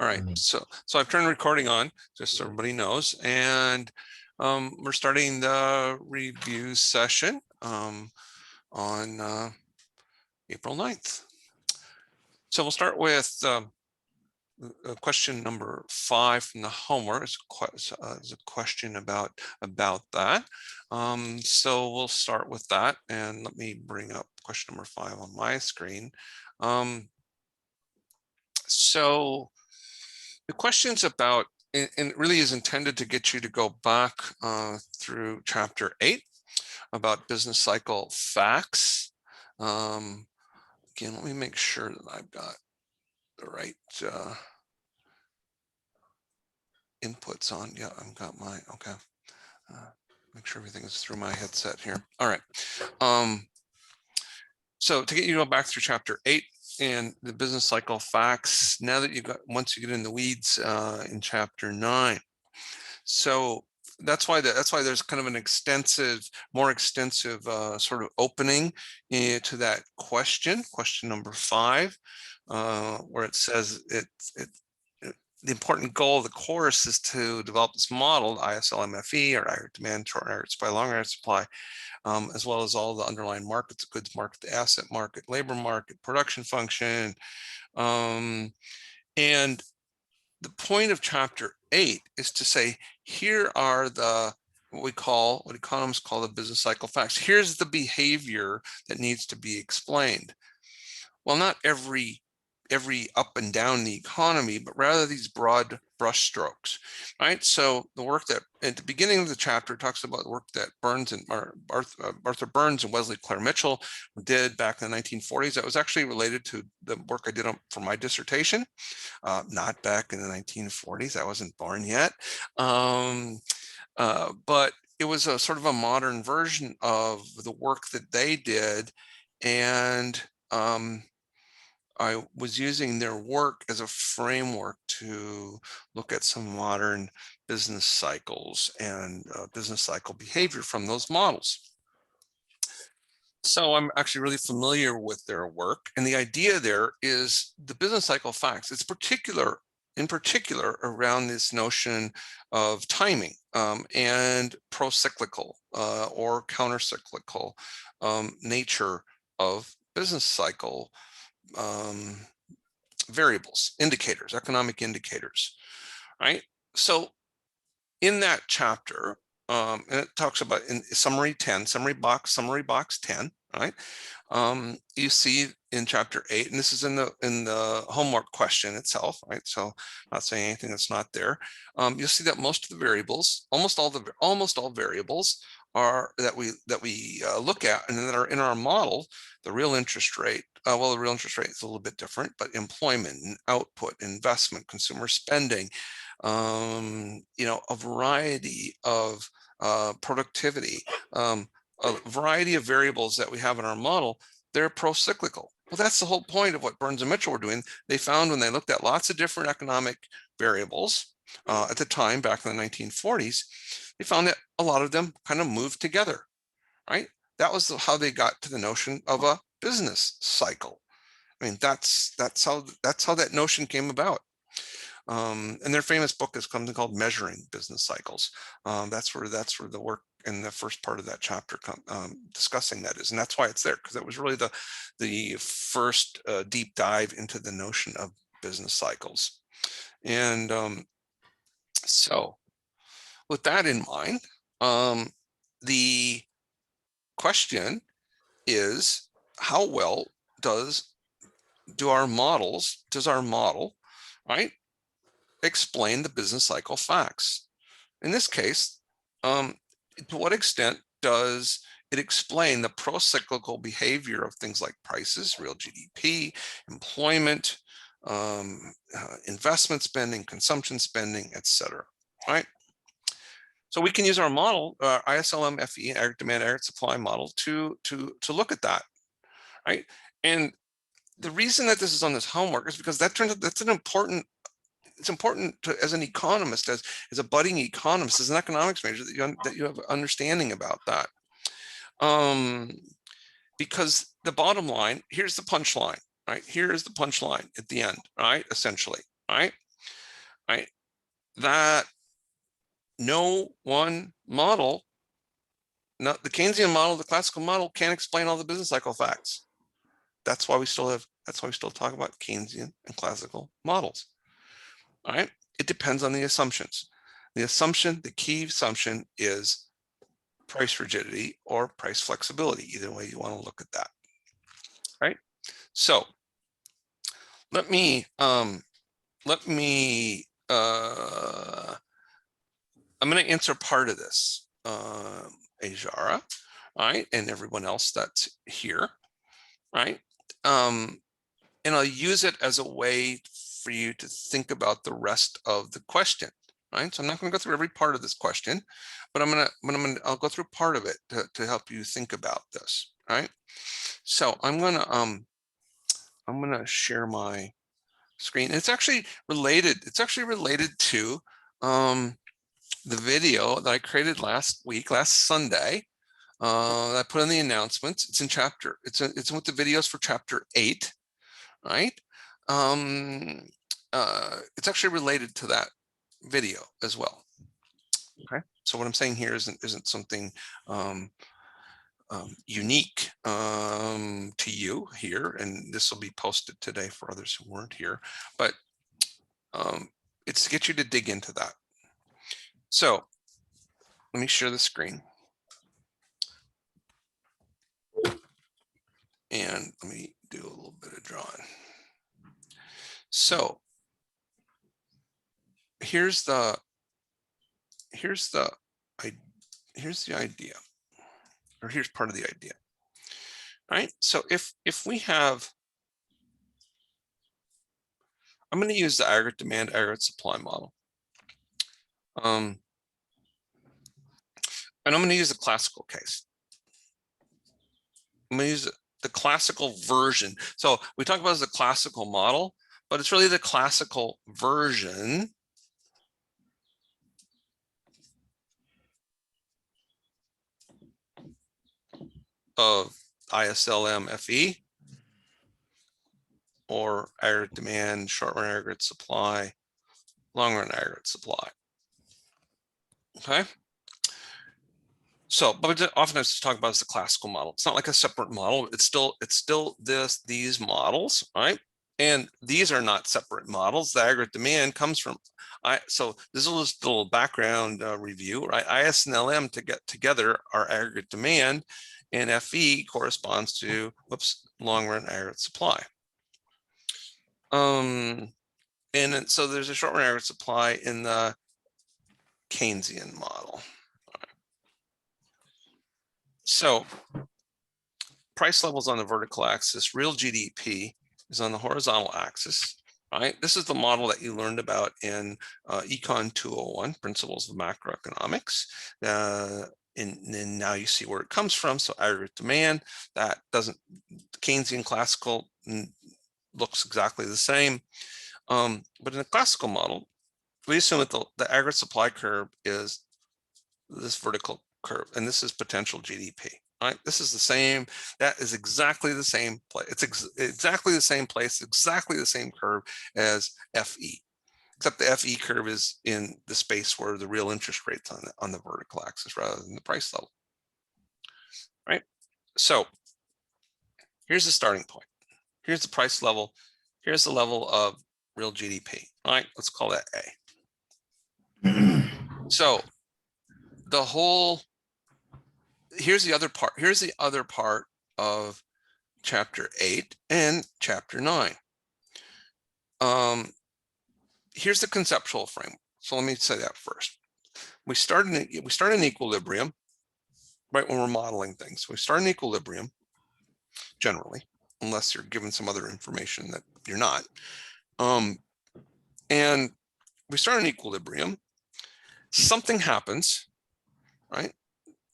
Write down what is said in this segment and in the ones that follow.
All right, so I've turned recording on, just so everybody knows, and we're starting the review session on April 9th. So we'll start with question number 5 from the homework. It's a question about that. So we'll start with that, and let me bring up question number 5 on my screen. So the question's about, and it really is intended to get you to go back through chapter 8 about business cycle facts. Again, let me make sure that I've got the right inputs on. Yeah, I've got my, okay. Make sure everything is through my headset here. All right. So to get you to go back through chapter 8 and the business cycle facts, now that once you get in the weeds in chapter 9. So that's why there's kind of an more extensive sort of opening to that question number 5, where it says the important goal of the course is to develop this model, ISLMFE, or aggregate demand, short aggregate supply, long aggregate supply, as well as all the underlying markets: goods market, the asset market, labor market, production function. And the point of chapter 8 is to say, here are what economists call the business cycle facts. Here's the behavior that needs to be explained. Well, not every up and down the economy, but rather these broad brush strokes, right? So the work that at the beginning of the chapter talks about the work that Arthur Burns and Wesley Clare Mitchell did back in the 1940s. That was actually related to the work I did for my dissertation, not back in the 1940s. I wasn't born yet, but it was a sort of a modern version of the work that they did, and I was using their work as a framework to look at some modern business cycles and business cycle behavior from those models. So I'm actually really familiar with their work, and the idea there is the business cycle facts. It's in particular around this notion of timing and pro-cyclical or counter-cyclical nature of business cycle variables, indicators, economic indicators, right? So in that chapter, and it talks about in summary box 10, right? You see in chapter 8, and this is in the homework question itself, right? So I'm not saying anything that's not there. You'll see that most of the variables, almost all variables are that we look at and that are in our model. The real interest rate, well, the real interest rate is a little bit different, but employment and output, investment, consumer spending, a variety of productivity, a variety of variables that we have in our model, they're pro-cyclical. Well, that's the whole point of what Burns and Mitchell were doing. They found when they looked at lots of different economic variables at the time, back in the 1940s, they found that a lot of them kind of moved together, right? That was how they got to the notion of a business cycle. I mean, that's how that notion came about. And their famous book is something called Measuring Business Cycles. That's where the work in the first part of that chapter discussing that is, and that's why it's there, because it was really the first deep dive into the notion of business cycles. And so with that in mind, the question is, how well does our model, right, explain the business cycle facts? In this case, to what extent does it explain the pro-cyclical behavior of things like prices, real GDP, employment, investment spending, consumption spending, etc., right? So we can use our model, ISLMFE, aggregate demand, aggregate supply model, to look at that, right? And the reason that this is on this homework is because that turns out that's an important. It's important to, as an economist, as a budding economist, as an economics major, that you have understanding about that. Because the bottom line, here's the punchline, right? Here's the punchline at the end, right? Essentially, right? right? That no one model, not the Keynesian model, the classical model, can't explain all the business cycle facts. That's why we still talk about Keynesian and classical models. All right. It depends on the assumptions. The key assumption is price rigidity or price flexibility, either way you want to look at that. Right. So let me I'm going to answer part of this, Ajara, right, and everyone else that's here, right? And I'll use it as a way for you to think about the rest of the question, right? So I'm not going to go through every part of this question, but I'll go through part of it to help you think about this, right? So I'm going to share my screen. It's actually related. It's actually related to the video that I created last Sunday. That I put in the announcements. It's in chapter. It's with the videos for chapter 8, right? It's actually related to that video as well. Okay. So what I'm saying here isn't something unique to you here, and this will be posted today for others who weren't here, but it's to get you to dig into that. So let me share the screen. And let me do a little bit of drawing. So here's the idea, or here's part of the idea, right? So if we have, I'm going to use the aggregate demand, aggregate supply model. And I'm going to use the classical case. I'm going to use the classical version. So we talk about it as the classical model, but it's really the classical version of ISLM FE, or aggregate demand, short run aggregate supply, long run aggregate supply. Okay. So, but often I talk about as the classical model. It's not like a separate model. It's still these models, right? And these are not separate models. The aggregate demand comes from so this is just a little background review, right? IS and LM to get together are aggregate demand, and FE corresponds to long run aggregate supply. And so there's a short run aggregate supply in the Keynesian model. So price levels on the vertical axis, real GDP is on the horizontal axis, right? This is the model that you learned about in Econ 201, Principles of Macroeconomics. And now you see where it comes from. So aggregate demand, that doesn't, Keynesian classical looks exactly the same. But in a classical model, we assume that the aggregate supply curve is this vertical curve, and this is potential GDP, right? This is the same, that is exactly the same place. It's exactly the same place, exactly the same curve as FE, except the FE curve is in the space where the real interest rate's on the vertical axis rather than the price level, right? So here's the starting point. Here's the price level. Here's the level of real GDP, all right? Let's call that A. So the whole, here's the other part of chapter 8 and chapter 9. Here's the conceptual framework. So let me say that first. We start in equilibrium, right, when we're modeling things. We start in equilibrium, generally, unless you're given some other information that you're not. And we start in equilibrium. Something happens, right?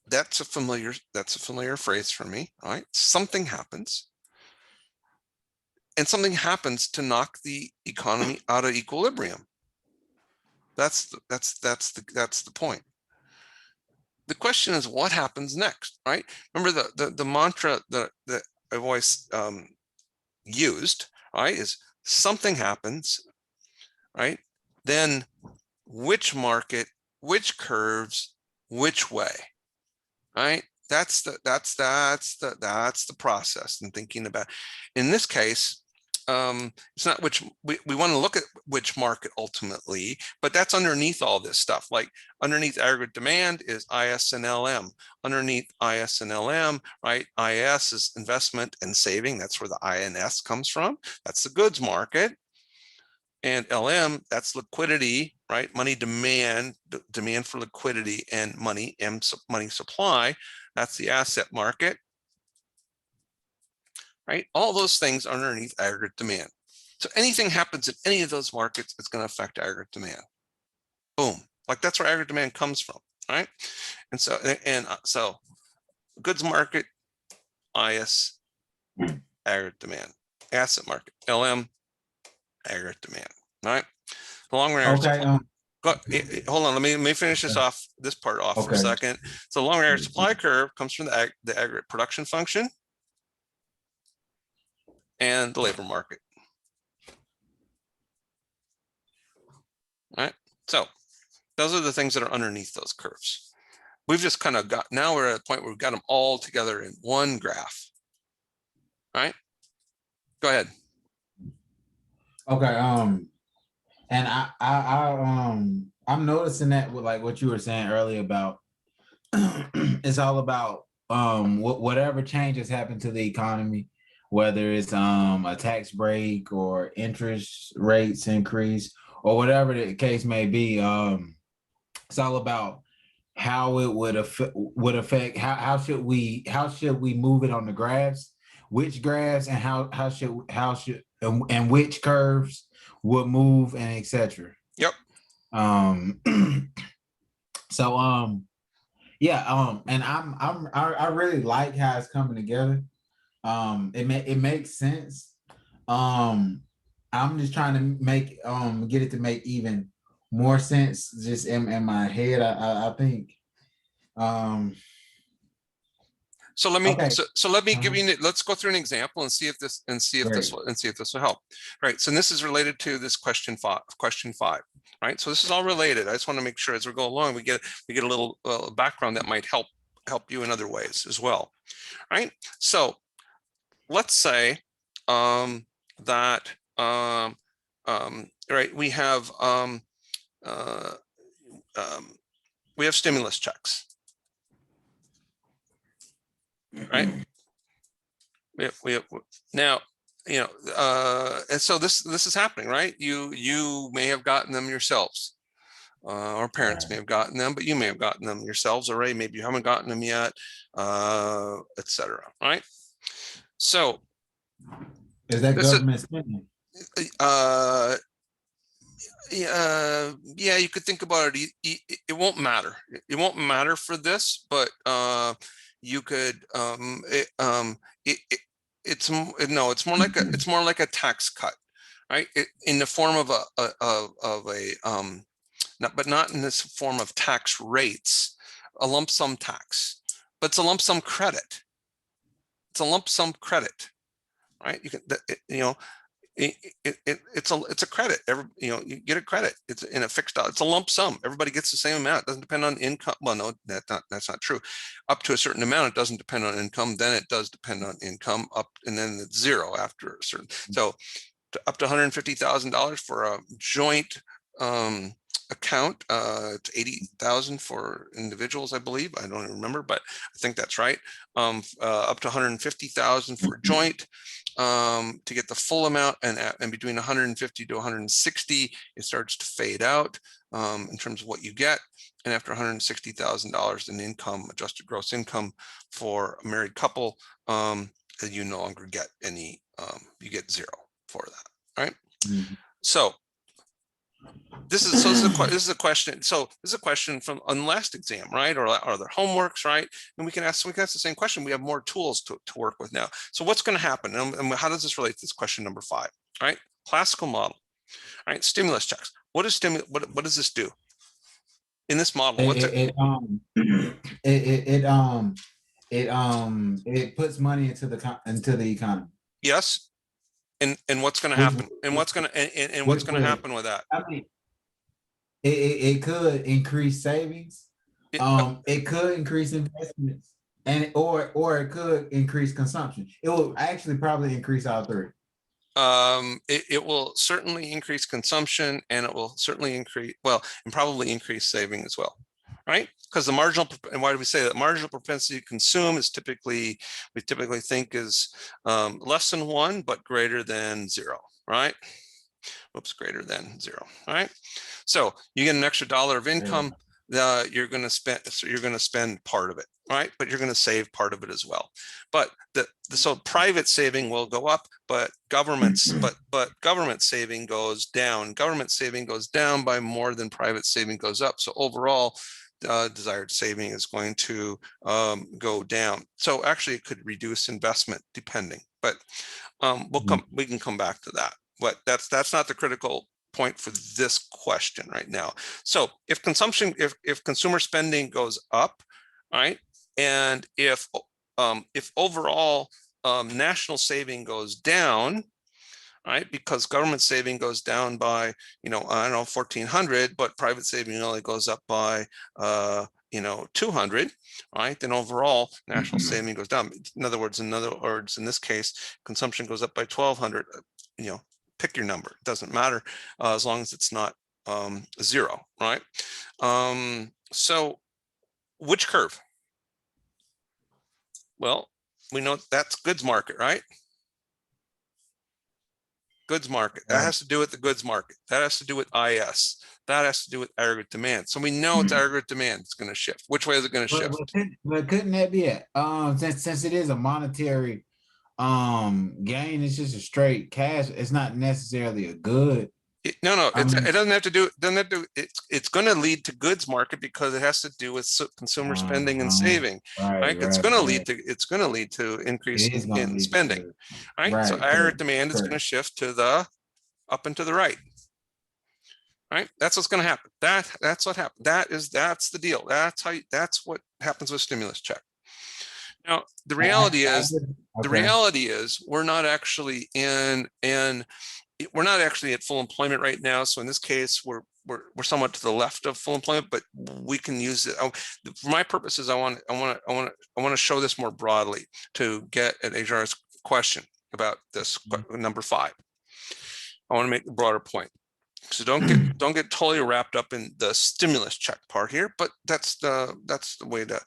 That's a familiar phrase for me, right? Something happens. And something happens to knock the economy out of equilibrium. That's the point. The question is, what happens next, right? Remember the mantra that I've always used, right, is something happens, right? then which market, which curves, which way, right? That's the process and thinking about. In this case, it's not which we want to look at which market ultimately, but that's underneath all this stuff. Like underneath aggregate demand is IS and LM. Underneath IS and LM, right? IS is investment and saving. That's where the INS comes from. That's the goods market. And LM, that's liquidity, right? Money demand, demand for liquidity, and money, M, money supply. That's the asset market, right? All those things are underneath aggregate demand. So anything happens in any of those markets, it's going to affect aggregate demand. Boom. Like that's where aggregate demand comes from, right? And so goods market, IS, aggregate demand. Asset market, LM, aggregate demand, right? The long run Okay. hold on, let me finish this part off for a second. So the long run supply curve comes from the aggregate production function and the labor market. All right, so those are the things that are underneath those curves. We've just kind of got, now we're at a point where we've got them all together in one graph. All right, go ahead. Okay. And I'm noticing that with like what you were saying earlier about it's all about whatever changes happen to the economy, whether it's a tax break or interest rates increase or whatever the case may be. It's all about how it would affect how should we move it on the graphs, which graphs, and how should and which curves would move, and etc. Yep. So yeah, and I really like how it's coming together. It makes sense. I'm just trying to make get it to make even more sense just in my head. I think. So let me Okay. so let me give you, let's go through an example and see if this will help. Right. So this is related to this question five. Right. So this is all related. I just want to make sure as we go along we get a little background that might help you in other ways as well. Right. So let's say that right, we have stimulus checks. Right. We have now, you know, and so this is happening, right? You may have gotten them yourselves, or parents may have gotten them, but you may have gotten them yourselves already. Maybe you haven't gotten them yet, etc. Right? So, is that government spending? Yeah, you could think about it. It won't matter. It won't matter for this, but you could it's more like a tax cut, right? In the form of not in this form of tax rates, a lump sum tax, but it's a lump sum credit. It's a lump sum credit, right? You can, you know, it's a credit. You get a credit. It's in a fixed dollar. It's a lump sum. Everybody gets the same amount. It doesn't depend on income. Well, no, that's not true. Up to a certain amount, it doesn't depend on income. Then it does depend on income. Up, and then it's zero after a certain. So up to $150,000 for a joint account. It's 80,000 for individuals, I believe. I don't even remember, but I think that's right. Up to 150,000 for a joint. To get the full amount, and between 150 to 160, it starts to fade out in terms of what you get. And after $160,000 in income, adjusted gross income for a married couple, you no longer get any. You get zero for that, right? Mm-hmm. So this is a question. So this is a question from on the last exam, right? Or their homeworks, right? And we can ask the same question. We have more tools to work with now. So what's going to happen? And how does this relate to this question number 5? Right? Classical model. All right, stimulus checks. What does this do? In this model, it puts money into the economy. Yes. And what's going to happen? And what's going to happen with that? I mean, it could increase savings. It, It could increase investments, and or it could increase consumption. It will actually probably increase all three. it will certainly increase consumption, and it will certainly increase, well, and probably increase saving as well, right? Because the marginal, and why do we say that? Marginal propensity to consume is typically, we typically think is less than 1, but greater than 0, right? Whoops, greater than 0, all right? So you get an extra dollar of income, you're going to spend, so you're going to spend part of it, right? But you're going to save part of it as well. But so private saving will go up, but government saving goes down. Government saving goes down by more than private saving goes up. So overall, desired saving is going to go down. So actually, it could reduce investment depending, but we can come back to that. But that's not the critical point for this question right now. So if consumption, if consumer spending goes up, right, and if overall national saving goes down, right, because government saving goes down by, I don't know, 1,400, but private saving only goes up by 200, right, then overall national saving goes down. In other words, in this case, consumption goes up by 1,200. Pick your number, it doesn't matter, as long as it's not 0, right? So which curve? Well, we know that's goods market, right? Goods market, that has to do with the goods market, that has to do with IS, that has to do with aggregate demand. So we know it's aggregate demand, it's going to shift. Which way is it going to shift? But couldn't that be it? Since it is a monetary gain, it's just a straight cash, it's not necessarily a good. It doesn't have to do, it's going to lead to goods market because it has to do with consumer spending and saving, right? It's going to lead to increase in spending, right? So aggregate demand is going to shift to the up and to the right, right? That's what's going to happen. That's what happened. That's the deal. That's what happens with stimulus check. Now, the reality is we're not actually we're not actually at full employment right now. So in this case, we're somewhat to the left of full employment, but we can use it. For my purposes, I want to show this more broadly to get at HR's question about this number 5. I want to make a broader point. So don't get totally wrapped up in the stimulus check part here, but that's the way it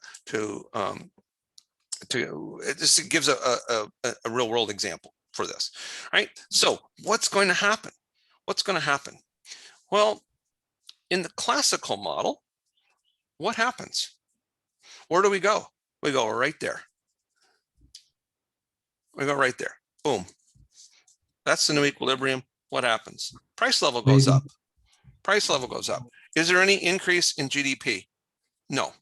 just gives a real world example for this, right? So what's going to happen? What's going to happen? Well, in the classical model, what happens? Where do we go? We go right there. We go right there. Boom. That's the new equilibrium. What happens? Price level goes up. Price level goes up. Is there any increase in GDP? No.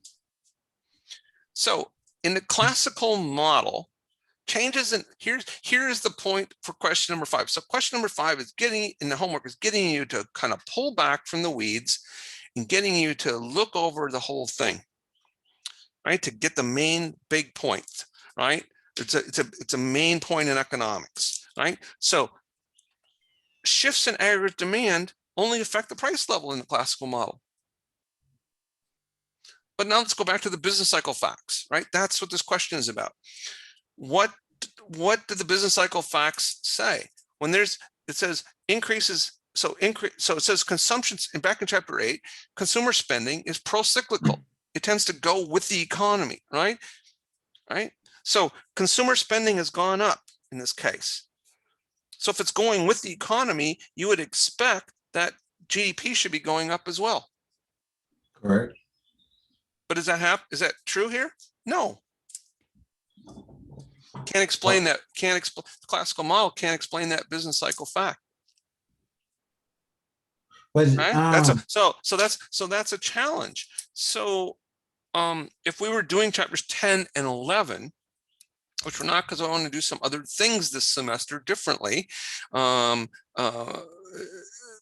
So in the classical model, changes in here's the point for question number 5. So question number 5 is getting in the homework is getting you to kind of pull back from the weeds and getting you to look over the whole thing, right? To get the main big point, right? It's a main point in economics, right? So shifts in aggregate demand only affect the price level in the classical model. But now let's go back to the business cycle facts, right? That's what this question is about. What do the business cycle facts say? When it says increases, so it says consumption, and back in chapter 8, consumer spending is pro-cyclical. It tends to go with the economy, right? Right? So consumer spending has gone up in this case. So if it's going with the economy, you would expect that GDP should be going up as well. Correct. But is that true here? No. Can't explain that. The classical model can't explain that business cycle fact. Right? That's a challenge. So if we were doing chapters 10 and 11, which we're not because I want to do some other things this semester differently,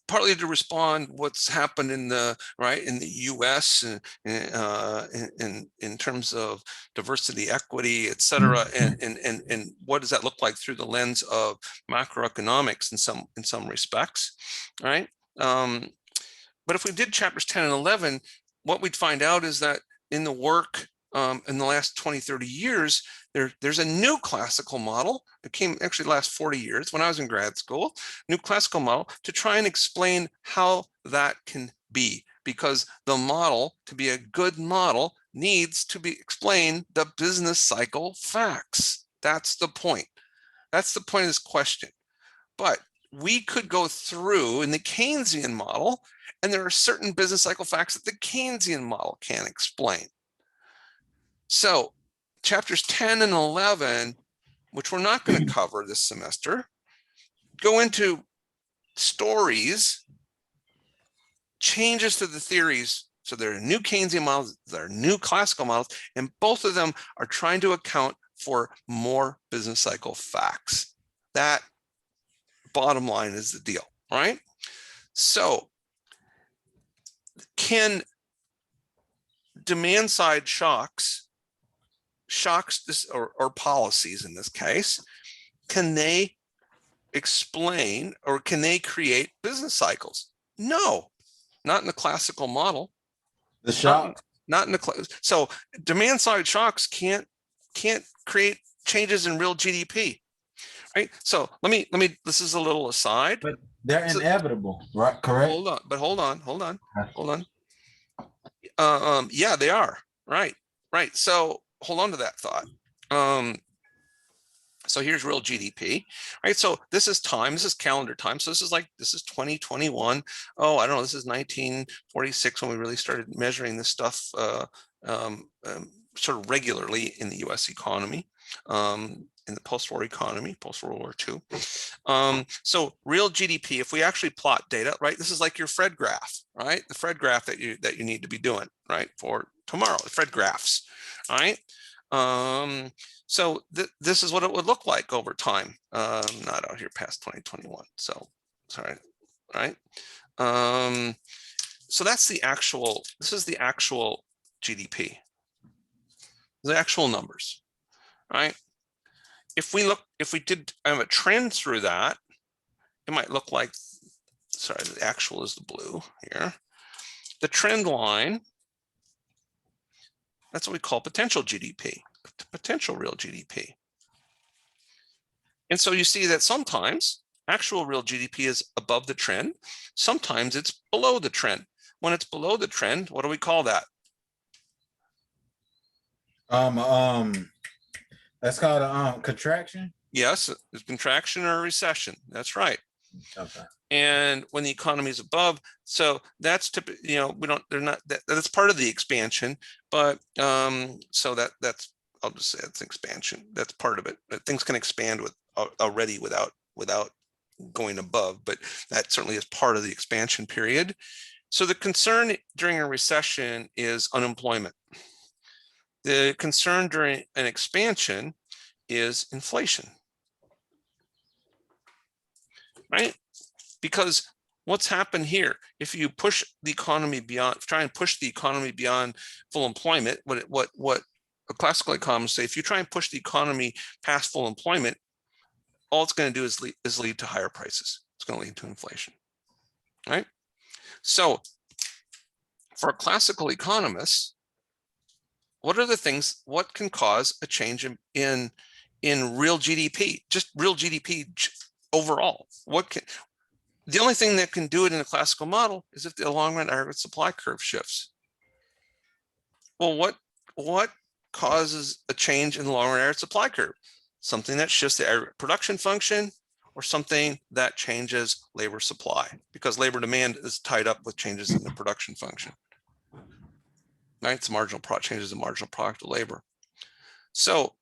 partly to respond what's happened in the US in terms of diversity, equity, et cetera, and what does that look like through the lens of macroeconomics in some respects, right? but if we did chapters 10 and 11, what we'd find out is that in the work in the last 20, 30 years, there's a new classical model. It came actually last 40 years when I was in grad school, new classical model to try and explain how that can be, because the model, to be a good model, needs to be explain the business cycle facts. That's the point. That's the point of this question. But we could go through in the Keynesian model, and there are certain business cycle facts that the Keynesian model can't explain. So chapters 10 and 11, which we're not going to cover this semester, go into stories, changes to the theories. So there are new Keynesian models, there are new classical models, and both of them are trying to account for more business cycle facts. That, bottom line, is the deal, right? So can demand side shocks this or policies in this case, can they explain or can they create business cycles? No, not in the classical model. The shock, not in the so demand side shocks can't create changes in real GDP, right? So let me this is a little aside, but they're inevitable, right? Correct. Hold on. Yeah, they are, right. So hold on to that thought. So here's real GDP, right? So this is time, this is calendar time. So this is 2021. Oh, I don't know, this is 1946 when we really started measuring this stuff sort of regularly in the US economy, in the post-war economy, post-World War II. So real GDP, if we actually plot data, right? This is like your Fred graph, right? The Fred graph that you need to be doing, right? For tomorrow, the Fred graphs, right? So this is what it would look like over time. Not out here past 2021. So sorry, right? So that's the actual, this is the actual GDP, the actual numbers, right? If we did a trend through that, it might look like, sorry, the actual is the blue here. The trend line, that's what we call potential GDP, potential real GDP. And so you see that sometimes actual real GDP is above the trend. Sometimes it's below the trend. When it's below the trend, what do we call that? That's called a contraction. Yes, it's contraction or a recession. That's right. Okay. And when the economy is above, so that's typically, that's part of the expansion, but so that's, I'll just say it's expansion. That's part of it. But things can expand already without going above, but that certainly is part of the expansion period. So the concern during a recession is unemployment. The concern during an expansion is inflation, right? Because what's happened here, if you push the economy beyond, try and push the economy beyond full employment, what classical economists say, if you try and push the economy past full employment, all it's going to do is lead to higher prices. It's going to lead to inflation, right? So for classical economists, what are the things, what can cause a change in real GDP, just real GDP overall? The only thing that can do it in a classical model is if the long run aggregate supply curve shifts. Well, what causes a change in the long run aggregate supply curve? Something that shifts the aggregate production function, or something that changes labor supply, because labor demand is tied up with changes in the production function. Right? It's marginal product, changes the marginal product of labor. So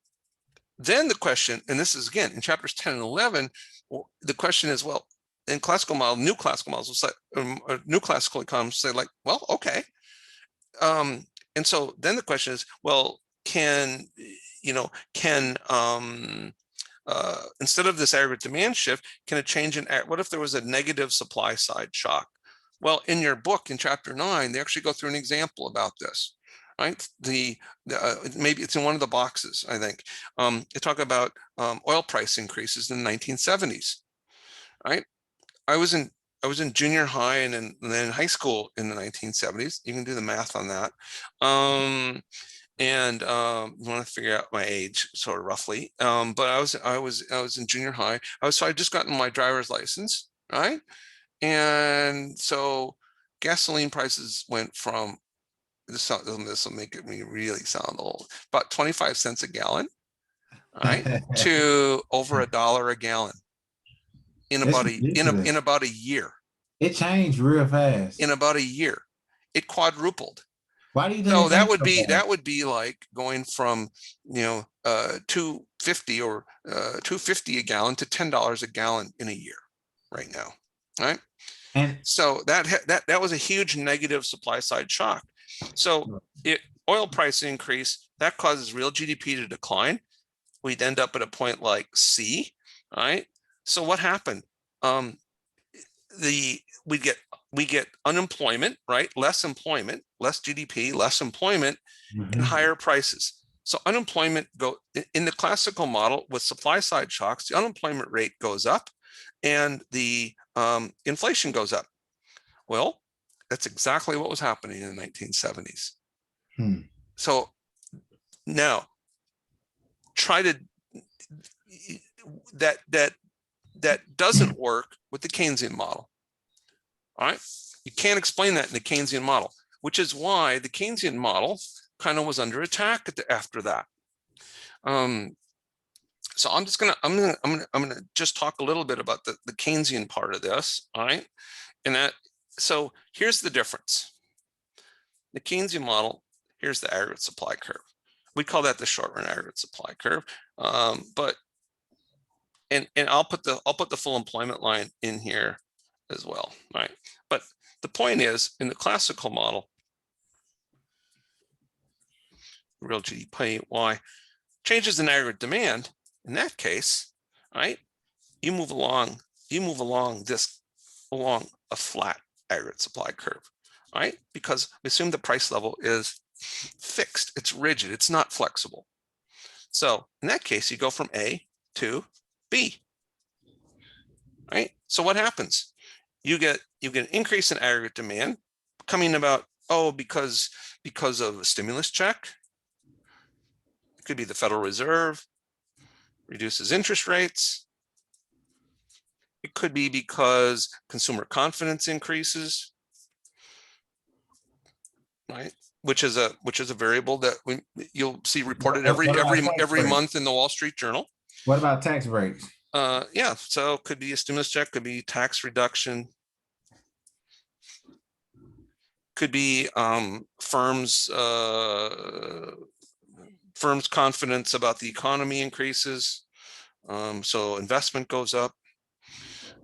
then the question, and this is again in chapters 10 and 11, the question is, well, in classical model, new classical models will say, new classical economists say, like, well, okay. And so then the question is, well, instead of this aggregate demand shift, can a change in, what if there was a negative supply side shock? Well, in your book, in chapter 9, they actually go through an example about this, right? Maybe it's in one of the boxes, I think. They talk about oil price increases in the 1970s, right? I was in junior high and then high school in the 1970s. You can do the math on that. You want to figure out my age sort of roughly. But I was in junior high. I just gotten my driver's license, right? And so gasoline prices went from, this will make me really sound old, about 25 cents a gallon, right, to over $1 a gallon in about a year. It changed real fast. In about a year, it quadrupled. Why do you think? So that would be like going from, you know, $2.50 or $2.50 a gallon to $10 a gallon in a year right now, right? And so that was a huge negative supply side shock. So oil price increase, that causes real GDP to decline. We'd end up at a point like C, right? So what happened? We get unemployment, right? Less employment, less GDP, less employment, and higher prices. So unemployment in the classical model with supply side shocks, the unemployment rate goes up and the inflation goes up. Well, that's exactly what was happening in the 1970s. So now try to, that doesn't work with the Keynesian model. All right, you can't explain that in the Keynesian model, which is why the Keynesian model kind of was under attack after that. So I'm gonna just talk a little bit about the Keynesian part of this. All right, so here's the difference. The Keynesian model, here's the aggregate supply curve. We call that the short run aggregate supply curve. But I'll put the full employment line in here as well, right? But the point is, in the classical model, real GDP, Y, changes in aggregate demand, in that case, right? You move along a flat aggregate supply curve, right? Because we assume the price level is fixed, it's rigid, it's not flexible. So in that case, you go from A to B, right? So what happens? You get an increase in aggregate demand coming about, because of a stimulus check. It could be the Federal Reserve reduces interest rates. It could be because consumer confidence increases, right? Which is a variable that you'll see reported every month in the Wall Street Journal. What about tax breaks? Yeah, so could be a stimulus check, could be tax reduction, could be firms' confidence about the economy increases, so investment goes up,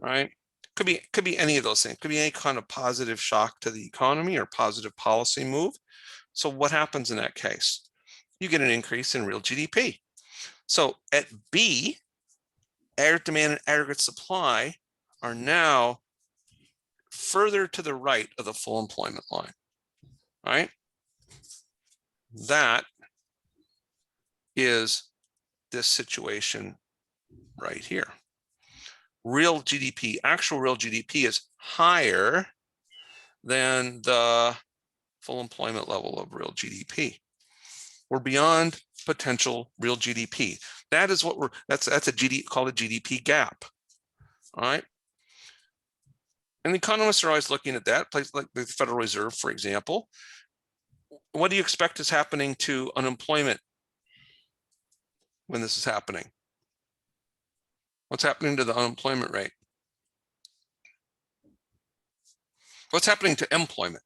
right? Could be any of those things. Could be any kind of positive shock to the economy or positive policy move. So what happens in that case? You get an increase in real GDP. So at B, aggregate demand and aggregate supply are now further to the right of the full employment line, right? That is this situation right here. Real GDP, actual real GDP is higher than the full employment level of real GDP. We're beyond potential real GDP. That is what that's a GDP, called a GDP gap. All right. And the economists are always looking at that, places like the Federal Reserve, for example. What do you expect is happening to unemployment when this is happening? What's happening to the unemployment rate? What's happening to employment?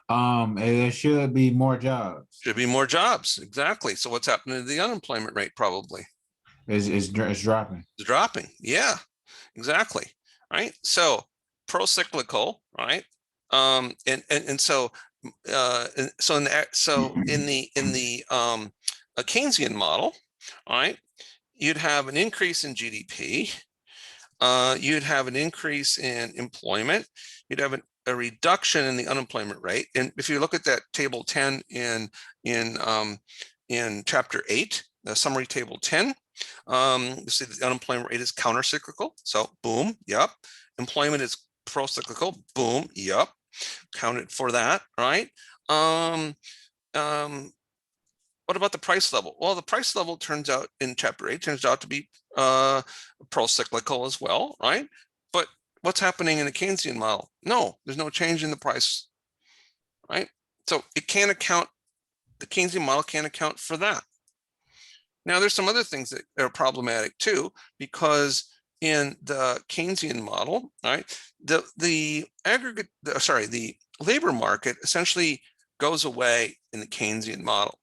There should be more jobs. Should be more jobs, exactly. So what's happening to the unemployment rate? Probably it's dropping. It's dropping. Yeah, exactly. Right. So pro-cyclical, right? So in the Keynesian model, all right, you'd have an increase in GDP, you'd have an increase in employment, you'd have a reduction in the unemployment rate. And if you look at that table 10 in chapter 8, the summary table 10, You see the unemployment rate is counter-cyclical. So boom, yep. Employment is pro-cyclical. Boom, yep. Counted for that, right? What about the price level? Well, the price level turns out in chapter 8 turns out to be pro-cyclical as well, right? But what's happening in the Keynesian model? No, there's no change in the price, right? So it can't account, the Keynesian model can't account for that. Now, there's some other things that are problematic too, because in the Keynesian model, right, the labor market essentially goes away in the Keynesian model,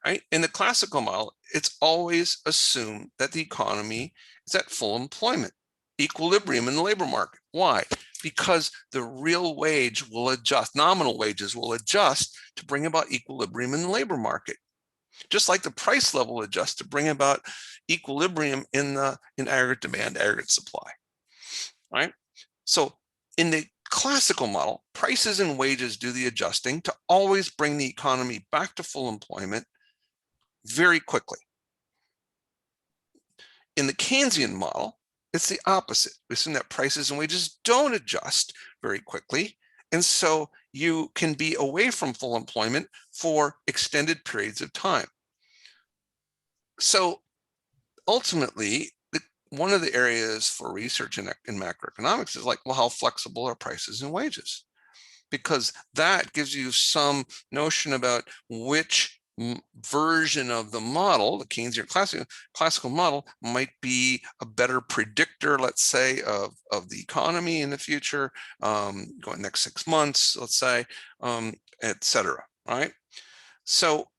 right? In the classical model, it's always assumed that the economy is at full employment, equilibrium in the labor market. Why? Because the real wage will adjust, nominal wages will adjust to bring about equilibrium in the labor market. Just like the price level adjusts to bring about equilibrium in aggregate demand, aggregate supply, right? So in the classical model, prices and wages do the adjusting to always bring the economy back to full employment very quickly. In the Keynesian model, it's the opposite. We assume that prices and wages don't adjust very quickly. And so you can be away from full employment for extended periods of time. So ultimately, one of the areas for research in macroeconomics is like, well, how flexible are prices and wages? Because that gives you some notion about which version of the model, the Keynesian classical model, might be a better predictor, let's say, of the economy in the future, going next 6 months, let's say, et cetera, right? So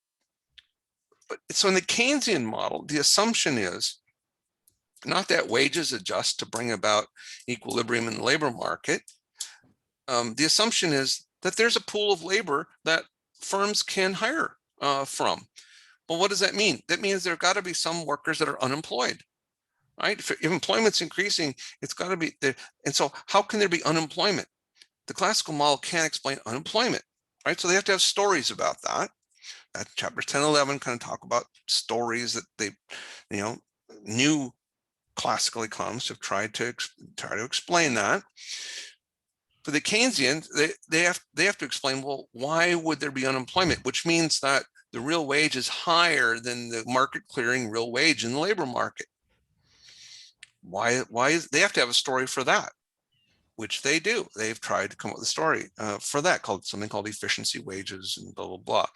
in the Keynesian model, the assumption is not that wages adjust to bring about equilibrium in the labor market. The assumption is that there's a pool of labor that firms can hire from. Well, what does that mean? That means there have got to be some workers that are unemployed, right? If employment's increasing, it's got to be there. And so how can there be unemployment? The classical model can't explain unemployment, right? So they have to have stories about that. Chapters 10 and 11 kind of talk about stories that they, new classical economists have tried to explain that. For the Keynesians, they have to explain, well, why would there be unemployment? Which means that the real wage is higher than the market clearing real wage in the labor market. Why is they have to have a story for that, which they do. They've tried to come up with a story for that, called something called efficiency wages and blah, blah, blah,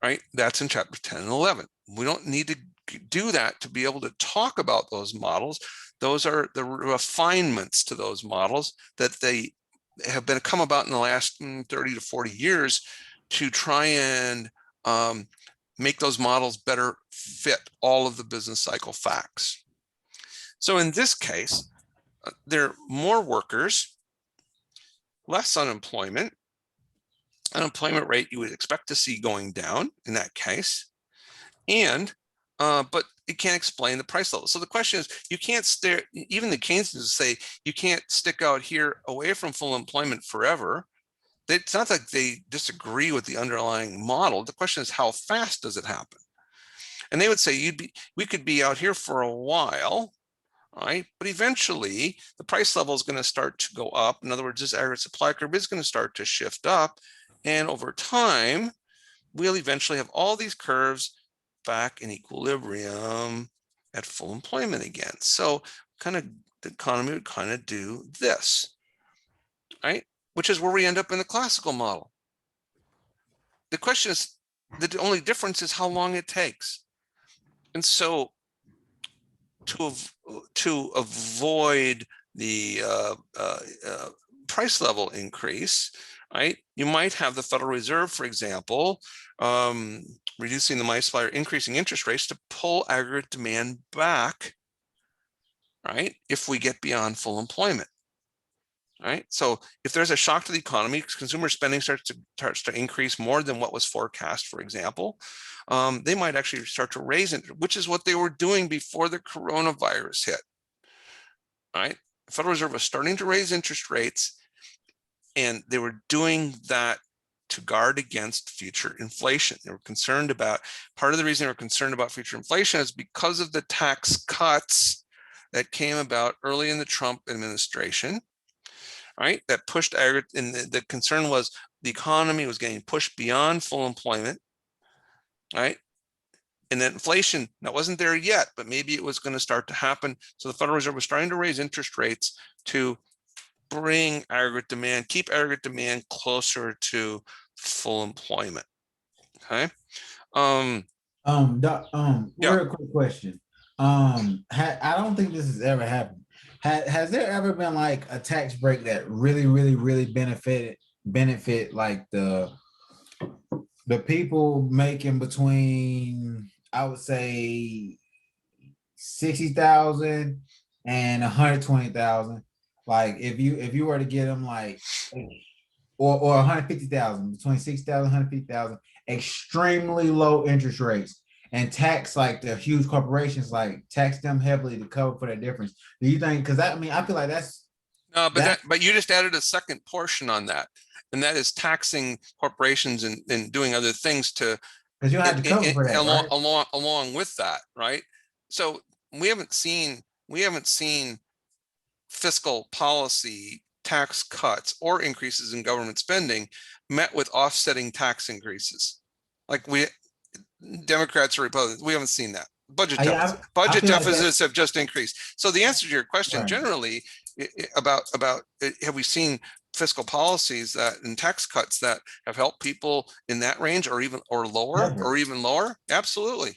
right? That's in chapter 10 and 11. We don't need to do that to be able to talk about those models. Those are the refinements to those models that they have come about in the last 30 to 40 years to try and make those models better fit all of the business cycle facts. So in this case, there are more workers, less unemployment. Unemployment rate you would expect to see going down in that case, and but it can't explain the price level. So the question is, you can't stare, even the Keynesians say you can't stick out here away from full employment forever. It's not like they disagree with the underlying model. The question is, how fast does it happen? And they would say we could be out here for a while, right? But eventually the price level is going to start to go up. In other words, this aggregate supply curve is going to start to shift up. And over time, we'll eventually have all these curves back in equilibrium at full employment again. So kind of the economy would kind of do this, right? Which is where we end up in the classical model. The question is, the only difference is how long it takes. And so to avoid the price level increase, right, you might have the Federal Reserve, for example, reducing the multiplier, increasing interest rates to pull aggregate demand back, right, if we get beyond full employment, right? So if there's a shock to the economy, consumer spending starts to increase more than what was forecast, for example, they might actually start to raise it, which is what they were doing before the coronavirus hit, right? The Federal Reserve was starting to raise interest rates, and they were doing that to guard against future inflation. They were concerned about, part of the reason they were concerned about future inflation is because of the tax cuts that came about early in the Trump administration, right? That pushed aggregate, and the concern was the economy was getting pushed beyond full employment, right? And that inflation, that wasn't there yet, but maybe it was going to start to happen. So the Federal Reserve was trying to raise interest rates to bring aggregate demand, keep aggregate demand closer to full employment. Okay. Yeah. Real quick question. I don't think this has ever happened. Has there ever been like a tax break that really benefit like the people making between, I would say, 60,000 and 120,000? Like if you were to get them like, or 150,000, between 60,000 150,000, extremely low interest rates, and tax like the huge corporations, like tax them heavily to cover for that difference. Do you think? Because I mean, I feel like that's No, that. but you just added a second portion on that, and that is taxing corporations and doing other things to Because you have to cover for that, right? along with that, right? So we haven't seen fiscal policy, tax cuts, or increases in government spending met with offsetting tax increases. Like Democrats or Republicans, we haven't seen that. Budget deficits have just increased. So the answer to your question, right, generally about have we seen fiscal policies that and tax cuts that have helped people in that range or lower never. or even lower? Absolutely.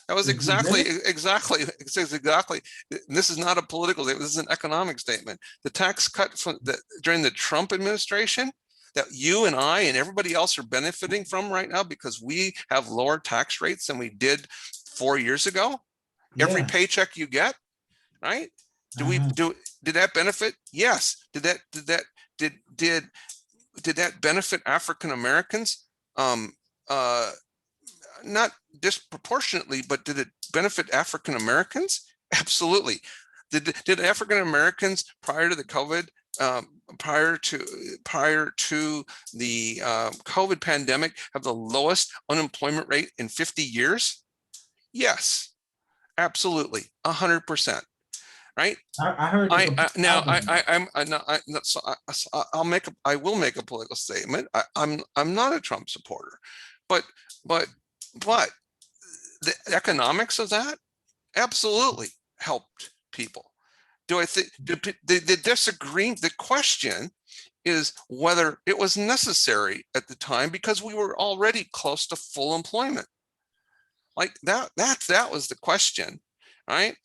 That was exactly. This is not a political statement. This is an economic statement. The tax cut during the Trump administration that you and I and everybody else are benefiting from right now because we have lower tax rates than we did 4 years ago. Yeah. Every paycheck you get, right? Did that benefit? Yes. Did that benefit African Americans? Not disproportionately, but did it benefit African Americans? Absolutely. Did African Americans prior to the COVID, prior to the COVID pandemic, have the lowest unemployment rate in 50 years? Yes, absolutely, 100%. Right? I heard. I will make a political statement. I'm not a Trump supporter, but the economics of that absolutely helped people. Do I think the disagreement? The question is whether it was necessary at the time because we were already close to full employment. Like that was the question, right?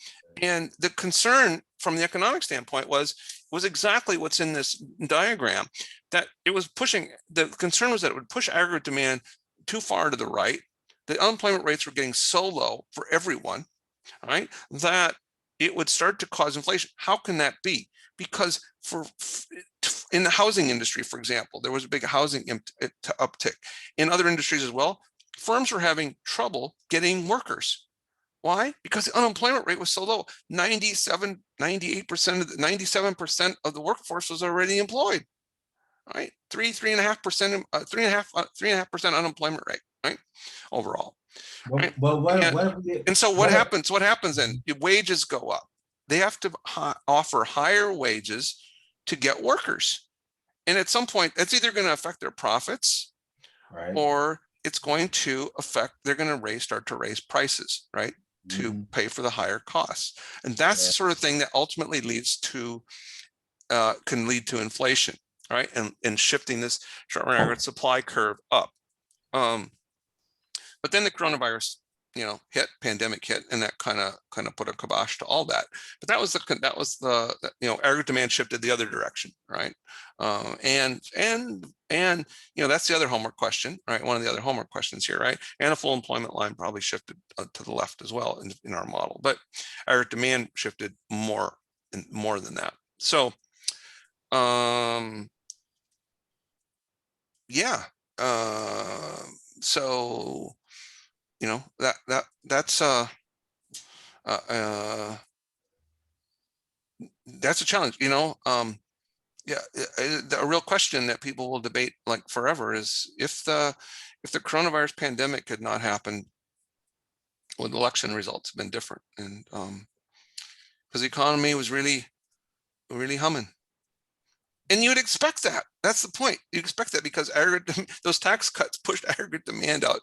And the concern from the economic standpoint was exactly what's in this diagram, that it was pushing. The concern was that it would push aggregate demand too far to the right. The unemployment rates were getting so low for everyone, right, that it would start to cause inflation. How can that be? Because in the housing industry, for example, there was a big housing uptick. In other industries as well, firms were having trouble getting workers. Why? Because the unemployment rate was so low. 97% of the workforce was already employed. Right? 3.5% unemployment rate, right? Overall. Right? And so what happens? What happens then? Wages go up. They have to offer higher wages to get workers. And at some point, it's either going to affect their profits, right, or it's going to they're going to start to raise prices, right? To pay for the higher costs. And that's the sort of thing that ultimately can lead to inflation, right? And shifting this short-run aggregate supply curve up. But then the coronavirus, pandemic hit, and that kind of put a kibosh to all that. But that was the aggregate demand shifted the other direction, right? And that's the other homework question, right? One of the other homework questions here, right? And a full employment line probably shifted to the left as well in our model, but aggregate demand shifted more than that. So, yeah. So, that's a challenge. Yeah, a real question that people will debate like forever is if the coronavirus pandemic had not happened, would election results have been different? And because the economy was really humming. And you'd expect that. That's the point. You expect that because those tax cuts pushed aggregate demand out,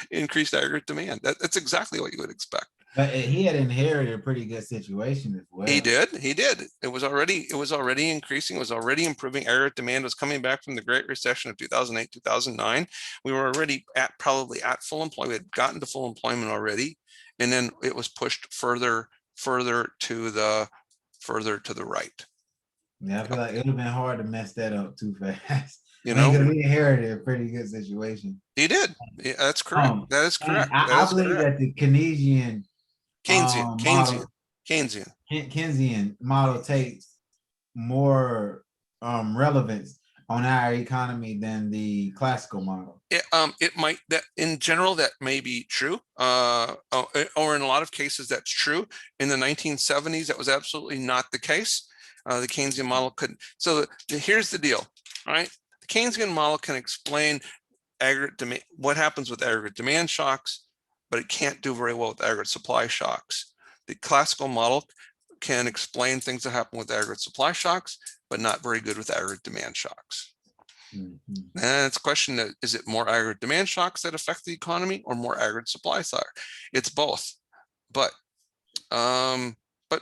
increased aggregate demand. That's exactly what you would expect. But he had inherited a pretty good situation as well. He did. He did. It was already increasing. It was already improving. Aggregate demand was coming back from the Great Recession of 2008, 2009. We were already probably at full employment. We had gotten to full employment already, and then it was pushed further to the right. Yeah, I feel like it would have been hard to mess that up too fast. You I mean, know, because he inherited a pretty good situation. he did. Yeah, that's correct. That is And correct. That I is believe correct. that the Keynesian model, Keynesian. Keynesian model takes more relevance on our economy than the classical model. It might, that in general that may be true, or in a lot of cases that's true. In the 1970s, that was absolutely not the case. The Keynesian model couldn't. So here's the deal, right? The Keynesian model can explain aggregate demand, what happens with aggregate demand shocks, but it can't do very well with aggregate supply shocks. The classical model can explain things that happen with aggregate supply shocks, but not very good with aggregate demand shocks. Mm-hmm. And it's a question that, is it more aggregate demand shocks that affect the economy or more aggregate supply side? It's both, but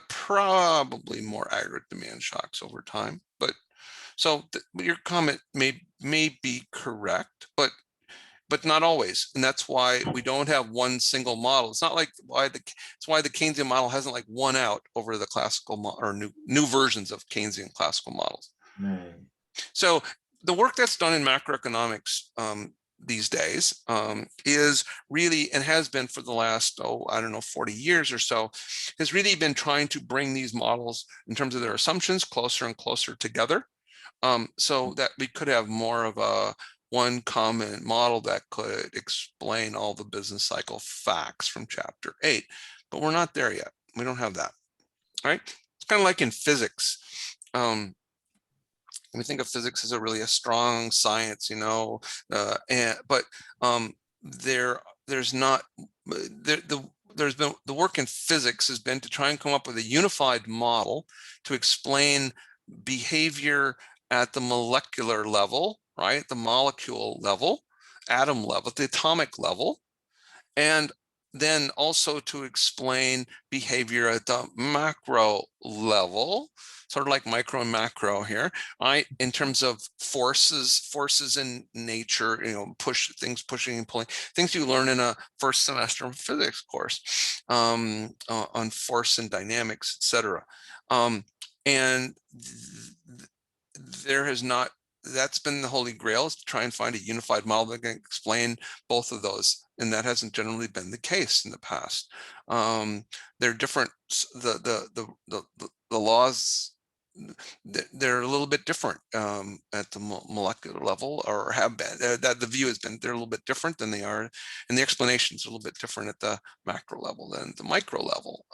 probably more aggregate demand shocks over time. But so your comment may be correct, but not always. And that's why we don't have one single model. It's not like it's why the Keynesian model hasn't like won out over the classical or new versions of Keynesian classical models. Right. So the work that's done in macroeconomics these days is really, and has been for the last, 40 years or so, has really been trying to bring these models in terms of their assumptions closer and closer together, so that we could have more of a one common model that could explain all the business cycle facts from chapter 8. But we're not there yet. We don't have that. All right. It's kind of like in physics. We think of physics as a strong science, but there's not there's been the work in physics has been to try and come up with a unified model to explain behavior at the molecular level, right? The molecule level, atom level, the atomic level, and then also to explain behavior at the macro level, sort of like micro and macro here, right? In terms of forces in nature, pushing and pulling, things you learn in a first semester physics course, on force and dynamics, etc. And there has not, that's been the holy grail, is to try and find a unified model that can explain both of those. And that hasn't generally been the case in the past. They're different. The laws, they're a little bit different at the molecular level, or have been. That the view has been they're a little bit different than they are, and the explanations are a little bit different at the macro level than the micro level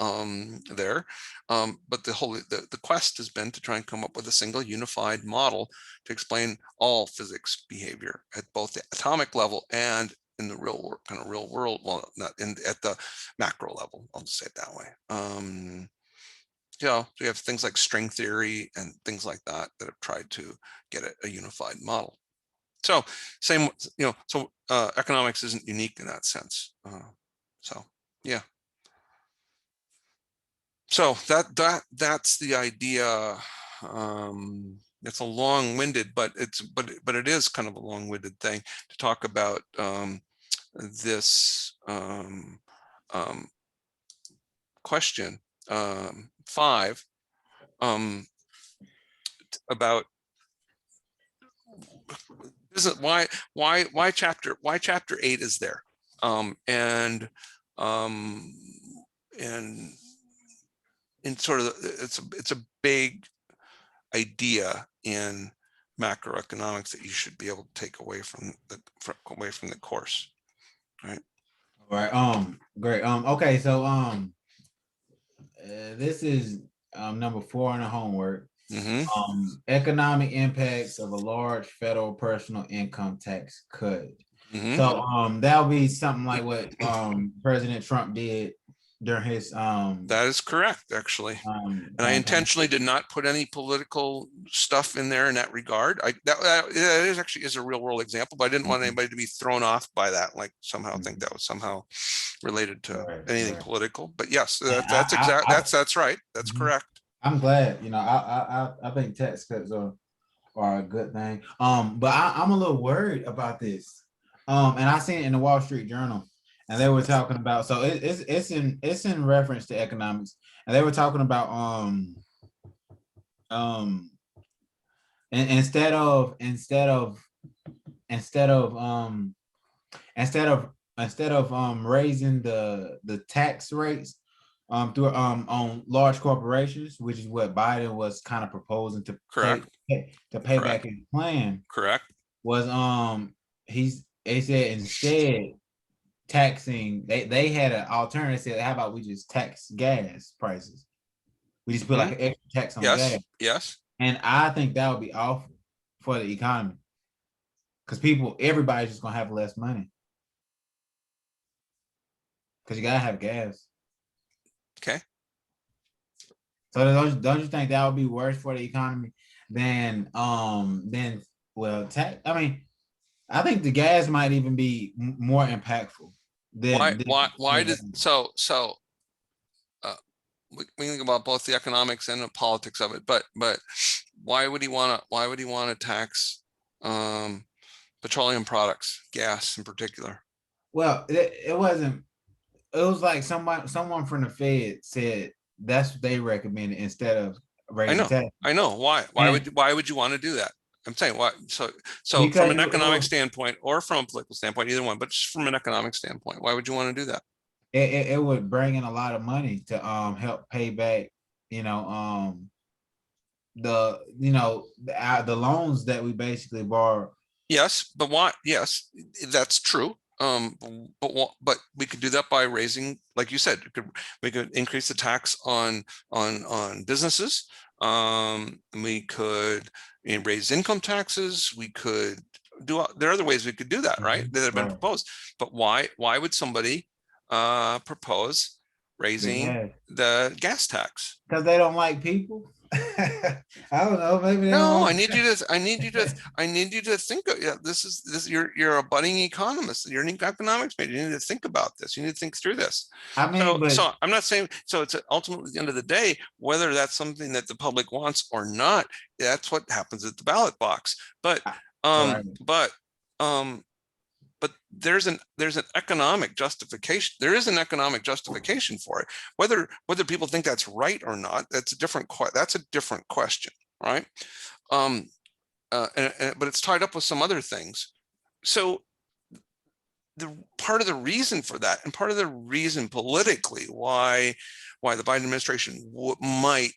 there. But the quest has been to try and come up with a single unified model to explain all physics behavior at both the atomic level and in the real world, well, not at the macro level, I'll just say it that way. So you have things like string theory and things like that that have tried to get a unified model. So same, economics isn't unique in that sense. So yeah. So that's the idea. It's a long-winded, but it is kind of a long-winded thing to talk about this question 5 about why chapter 8 is there, and in sort of it's a big idea in macroeconomics that you should be able to take away from the course, right? All right. Great. Okay. So this is number 4 on the homework. Hmm. Economic impacts of a large federal personal income tax cut. Hmm. So that'll be something like what President Trump did during his That is correct, actually. And I campaign. intentionally did not put any political stuff in there in that regard. That is actually is a real world example, but I didn't want anybody to be thrown off by that, like somehow think that was somehow related to Right, anything right. political. But yes, And that's exact. That's right. That's mhm. correct. I'm glad. I think tax cuts are a good thing. But I'm a little worried about this. And I seen it in the Wall Street Journal, and they were talking about. So it's in reference to economics, and they were talking about um and instead of raising the tax rates through on large corporations, which is what Biden was kind of proposing to Correct. pay back Correct. his plan, Correct. was they said instead taxing, they had an alternative. Said, how about we just tax gas prices? We just put like Mhm. an extra tax on gas. Yes. Yes. And I think that would be awful for the economy, because everybody's just gonna have less money because you gotta have gas. Okay. So don't you think that would be worse for the economy than tax? I mean, I think the gas might even be more impactful than Why did so uh we think about both the economics and the politics of it, but why would he want to tax petroleum products, gas in particular? Well, it wasn't. It was like someone from the Fed said that's what they recommended instead of I raising know, tax. I know. And Why would you want to do that? I'm saying why. So from because an economic standpoint or from a political standpoint, either one, but just from an economic standpoint, why would you want to do that? it would bring in a lot of money to help pay back, you know, the loans that we basically borrow. Yes, but why? Yes, that's true. But we could do that by raising, like you said, we could increase the tax on businesses. We could raise income taxes. We could there are other ways we could do that, right? That have been Right. proposed. But why would somebody propose The raising gas. the gas tax? Because they don't like people. I don't know. Maybe they don't No, want. I need you to think of, yeah, you're a budding economist. You're an economics major. You need to think about this. You need to think through this. I mean, but So I'm not saying, so it's ultimately at the end of the day, whether that's something that the public wants or not, that's what happens at the ballot box. But, right. but, but there's an economic justification. There is an economic justification for it. Whether people think that's right or not, that's a different question, right? But it's tied up with some other things. So the part of the reason for that, and part of the reason politically why the Biden administration might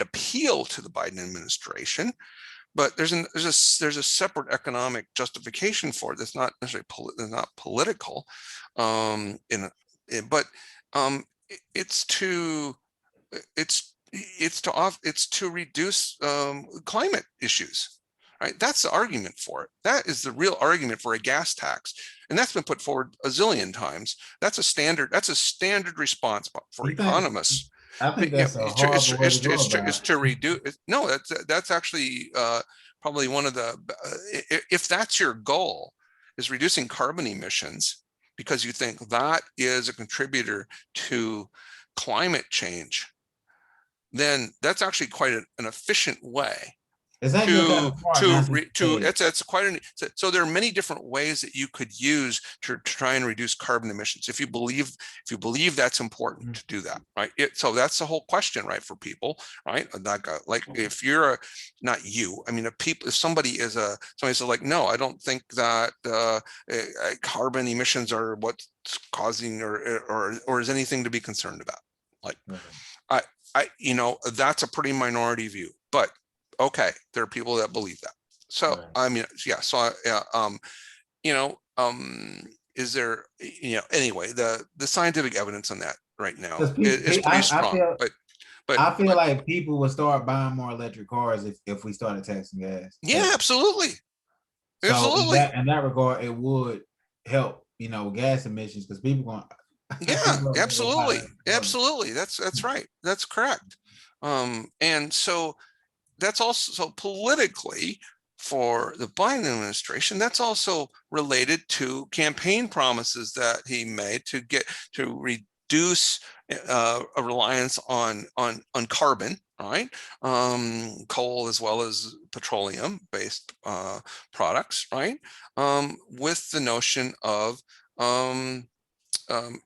appeal to the Biden administration, but there's a separate economic justification for it that's not necessarily not political, but it's to reduce climate issues, right? That's the argument for it. That is the real argument for a gas tax, and that's been put forward a zillion times. That's a standard response for You think? economists. I think that's a horrible way to go about Is to reduce. No, that's actually probably one of the. If that's your goal, is reducing carbon emissions, because you think that is a contributor to climate change, then that's actually quite an efficient way It's actually kind of smart not to say. it's quite an, so there are many different ways that you could use to try and reduce carbon emissions if you believe that's important to do that, right? So that's the whole question, right, for people, right? Like if you're not you, I mean, if somebody says like, no, I don't think that carbon emissions are what's causing or is anything to be concerned about, like, that's a pretty minority view, but okay, there are people that believe that. So Right. I mean, yeah. So is there, anyway, the scientific evidence on that right now is pretty strong, But I feel like people would start buying more electric cars if we started taxing gas. yeah, absolutely. So Absolutely. in that regard, it would help, gas emissions because Yeah, people are gonna go buy absolutely. electric cars. Absolutely. That's right. That's correct. And so that's also politically for the Biden administration, that's also related to campaign promises that he made to reduce a reliance on carbon, right? Coal as well as petroleum based products, right? With the notion of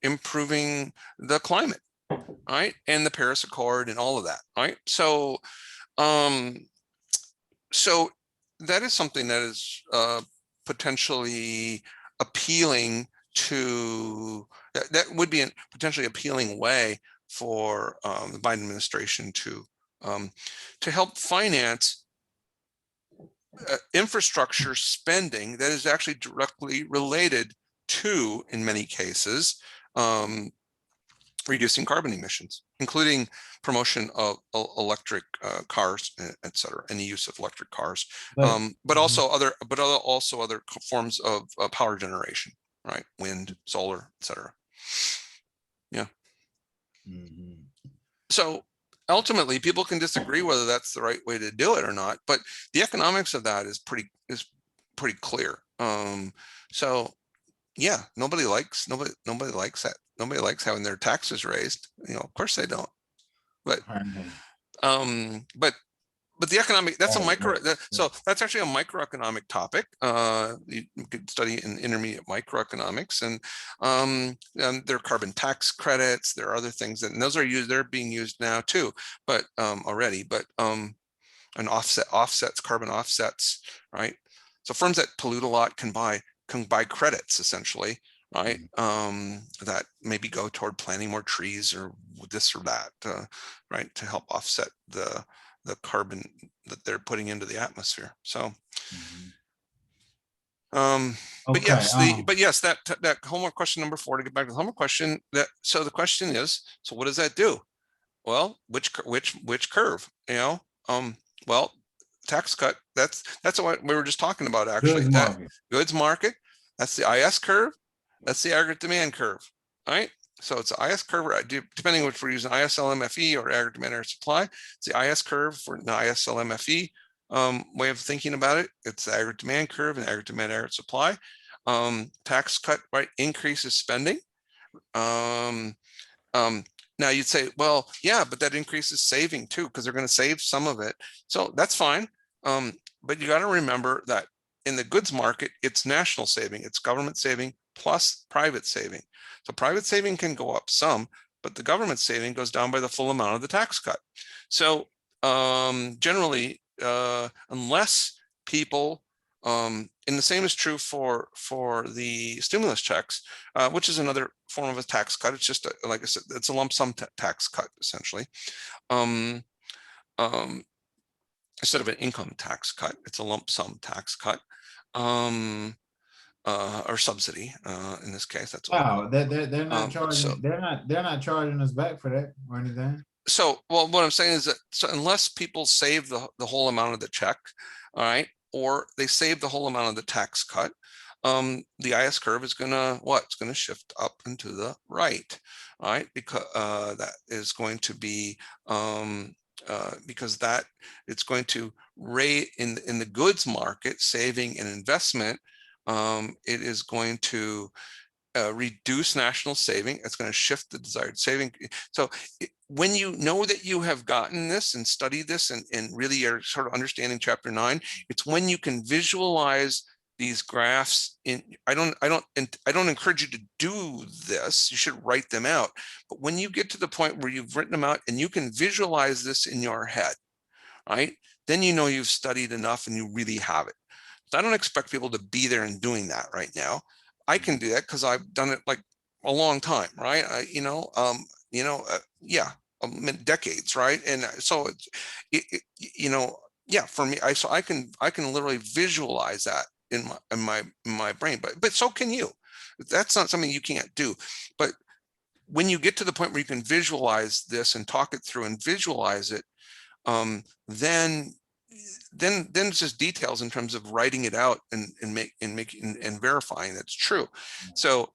improving the climate, right? And the Paris Accord and all of that, right? Um, so that is something that is potentially appealing to that would be a potentially appealing way for the Biden administration to help finance infrastructure spending that is actually directly related to, in many cases, um, reducing carbon emissions, including promotion of electric cars, et cetera, and the use of electric cars, But but also other forms of power generation, right? Wind, solar, et cetera. Yeah. Mhm. So ultimately, people can disagree whether that's the right way to do it or not, but the economics of that is pretty clear. So yeah, nobody likes that. Nobody likes having their taxes raised. Of course they don't. But Right. but the economic, that's a Right, micro, right. so that's actually a microeconomic topic. You could study in intermediate microeconomics, and there are carbon tax credits. There are other things, and those they're being used now too, but already. But an offsets, carbon offsets, right? So firms that pollute a lot can buy credits essentially, right? That maybe go toward planting more trees or this or that, right, to help offset the carbon that they're putting into the atmosphere. So, Mhm. but Okay. yes, that homework question number 4, to get back to the homework question, so the question is, so what does that do? Well, which curve? Well, tax cut. That's what we were just talking about. Actually, Goods that market. goods market. That's the IS curve. That's the aggregate demand curve. All right. So it's the IS curve, depending on if we're using ISLMFE or aggregate demand air supply. It's the IS curve for the ISLMFE way of thinking about it. It's the aggregate demand curve and aggregate demand air supply. Tax cut, right, increases spending. Um, um, Now you'd say, well, yeah, but that increases saving too, because they're going to save some of it. So that's fine. But you got to remember that in the goods market, it's national saving, it's government saving plus private saving. So private saving can go up some, but the government saving goes down by the full amount of the tax cut. So generally, unless people, and the same is true for the stimulus checks, which is another form of a tax cut. It's just like I said, it's a lump sum tax cut essentially. Um, um, Instead of an income tax cut, it's a lump sum tax cut, or subsidy. In this case, that's what we call Wow, they're it. not charging. They're not charging us back for that or anything. Well, what I'm saying is that, so unless people save the whole amount of the check, all right, or they save the whole amount of the tax cut, the IS curve is gonna what? It's gonna shift up and to the right, all right, because that is going to be because that it's going to rate in the goods market, saving and investment. It is going to reduce national saving. It's going to shift the desired saving. So when you know that you have gotten this and studied this and really are sort of understanding chapter 9, it's when you can visualize these graphs in, I don't encourage you to do this. You should write them out. But when you get to the point where you've written them out and you can visualize this in your head, right? Then you know you've studied enough and you really have it. So I don't expect people to be there and doing that right now. I can do that because I've done it like a long time, right? Yeah, decades, right? And so yeah, for me, so I can literally visualize that in my brain, but so can you. That's not something you can't do. But when you get to the point where you can visualize this and talk it through and visualize it, then it's just details in terms of writing it out and making and verifying that it's true. So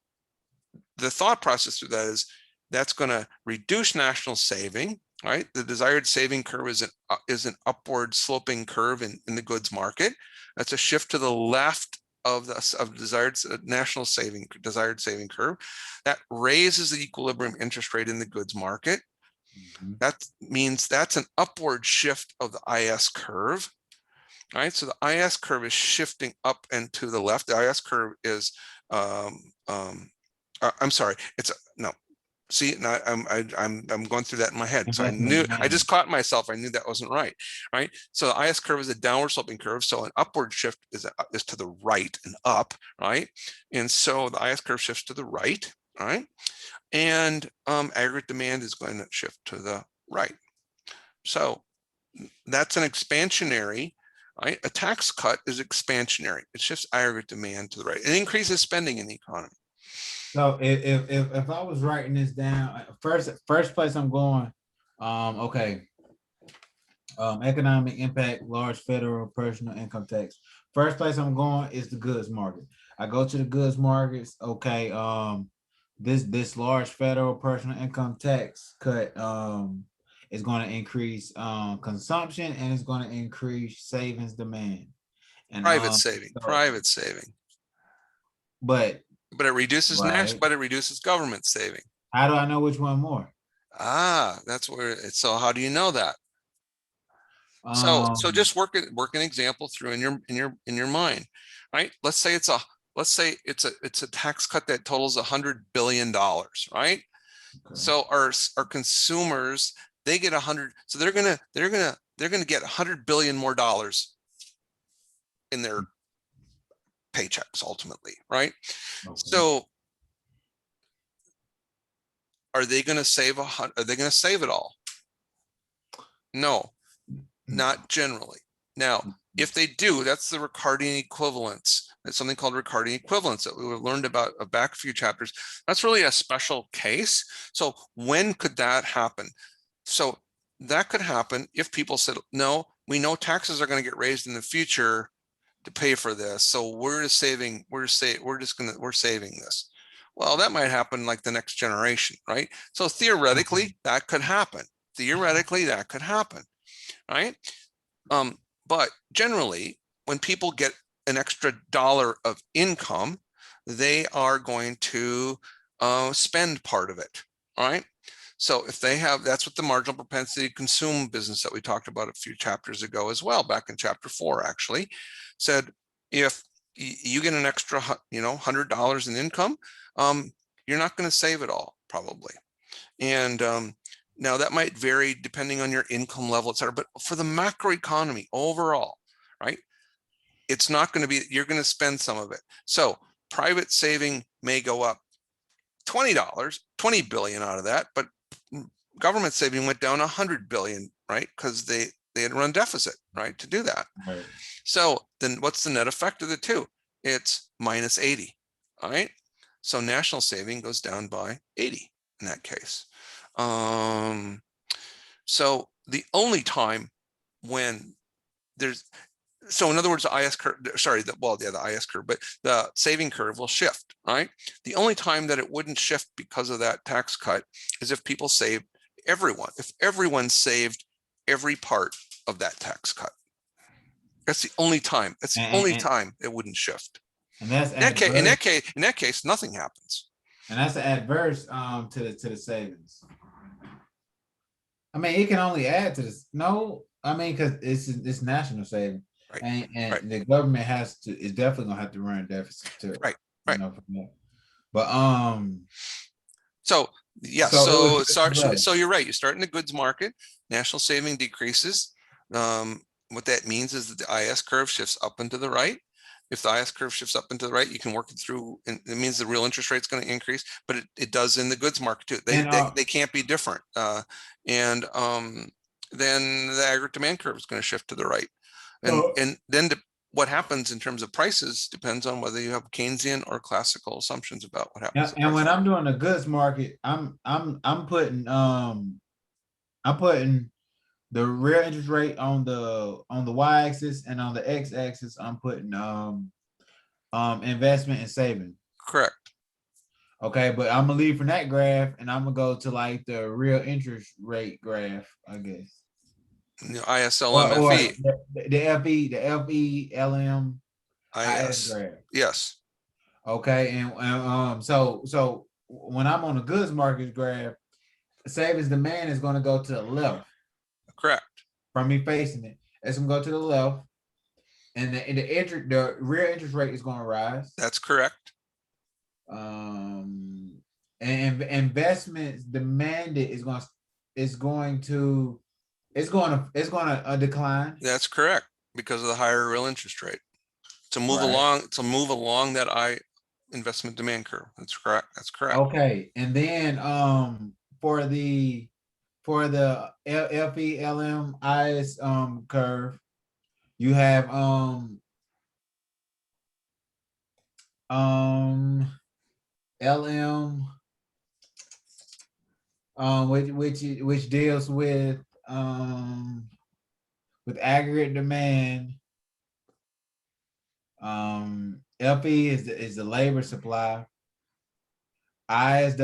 the thought process through that is that's going to reduce national saving, right? The desired saving curve is an upward sloping curve in the goods market. That's a shift to the left of the desired national desired saving curve. That raises the equilibrium interest rate in the goods market. That means that's an upward shift of the IS curve. All right, so the IS curve is shifting up and to the left. The IS curve is, I'm sorry, no. See, now I'm going through that in my head. So I just caught myself. I knew that wasn't right. Right. So the IS curve is a downward sloping curve. So an upward shift is to the right and up. Right. And so the IS curve shifts to the right. All right. And aggregate demand is going to shift to the right. So that's an expansionary. Right? A tax cut is expansionary. It shifts aggregate demand to the right. It increases spending in the economy. So if I was writing this down, first place I'm going, okay. Economic impact, large federal personal income tax. First place I'm going is the goods market. I go to the goods markets. Okay. This large federal personal income tax cut is going to increase consumption, and it's going to increase savings demand and private saving. But it reduces national, but it reduces government saving. How do I know which one more? That's where it's. So how do you know that? So just work an example through in your mind, right? Let's say it's a tax cut that totals $100 billion, right? Okay. So our consumers, they get 100, so they're gonna get $100 billion more dollars in their paychecks ultimately, right? Okay. So are they going to save it all? No, not generally. Now, if they do, that's the Ricardian equivalence. It's something called Ricardian equivalence that we would have learned about back a few chapters. That's really a special case. So when could that happen? So that could happen if people said, no, we know taxes are going to get raised in the future to pay for this. So we're saving this. Well, that might happen like the next generation, right? So theoretically, that could happen. Right? But generally, when people get an extra dollar of income, they are going to spend part of it, all right? So if they have, that's what the marginal propensity to consume business that we talked about a few chapters ago as well, back in chapter 4 actually, said if you get an extra, $100 in income, you're not going to save it all probably. And now that might vary depending on your income level, et cetera, but for the macroeconomy overall, right? It's not going to be, you're going to spend some of it. So private saving may go up $20, 20 billion out of that, but government saving went down 100 billion, right? Because they had run deficit, right, to do that. Right. So then what's the net effect of the two? It's minus 80, all right? So national saving goes down by 80 in that case. So the only time when there's, so in other words, the IS curve, sorry, the IS curve, but the saving curve will shift, right? The only time that it wouldn't shift because of that tax cut is if people saved if everyone saved every part of that tax cut. That's the only time. That's the only time it wouldn't shift. And that's in that case, nothing happens. And that's adverse to the savings. I mean, it can only add to this. No, I mean, because it's national saving, right. And right. The government is definitely gonna have to run a deficit too. Right. But so yeah, so you're right. You start in the goods market, national saving decreases. What that means is that the IS curve shifts up and to the right. If the IS curve shifts up and to the right, you can work it through, and it means the real interest rate is going to increase, but it does in the goods market too. They can't be different. Then the aggregate demand curve is going to shift to the right. And then what happens in terms of prices depends on whether you have Keynesian or classical assumptions about what happens. And when I'm doing the goods market, I'm putting the real interest rate on the y-axis, and on the x-axis I'm putting investment and saving. Correct. Okay, but I'm gonna leave from that graph, and I'm gonna go to like the real interest rate graph, I guess. ISLM Or FE. the FE LM IS graph. Yes. Okay, and so when I'm on the goods market graph, savings demand is going to go to the left. Correct. From me facing it, it's going to go to the left, and the real interest rate is going to rise. That's correct. And investments demanded is going to decline. That's correct, because of the higher real interest rate. To move along that investment demand curve. That's correct. That's correct. Okay, and then for the FELMIS curve, you have LM which deals with aggregate demand. FE is the labor supply. IS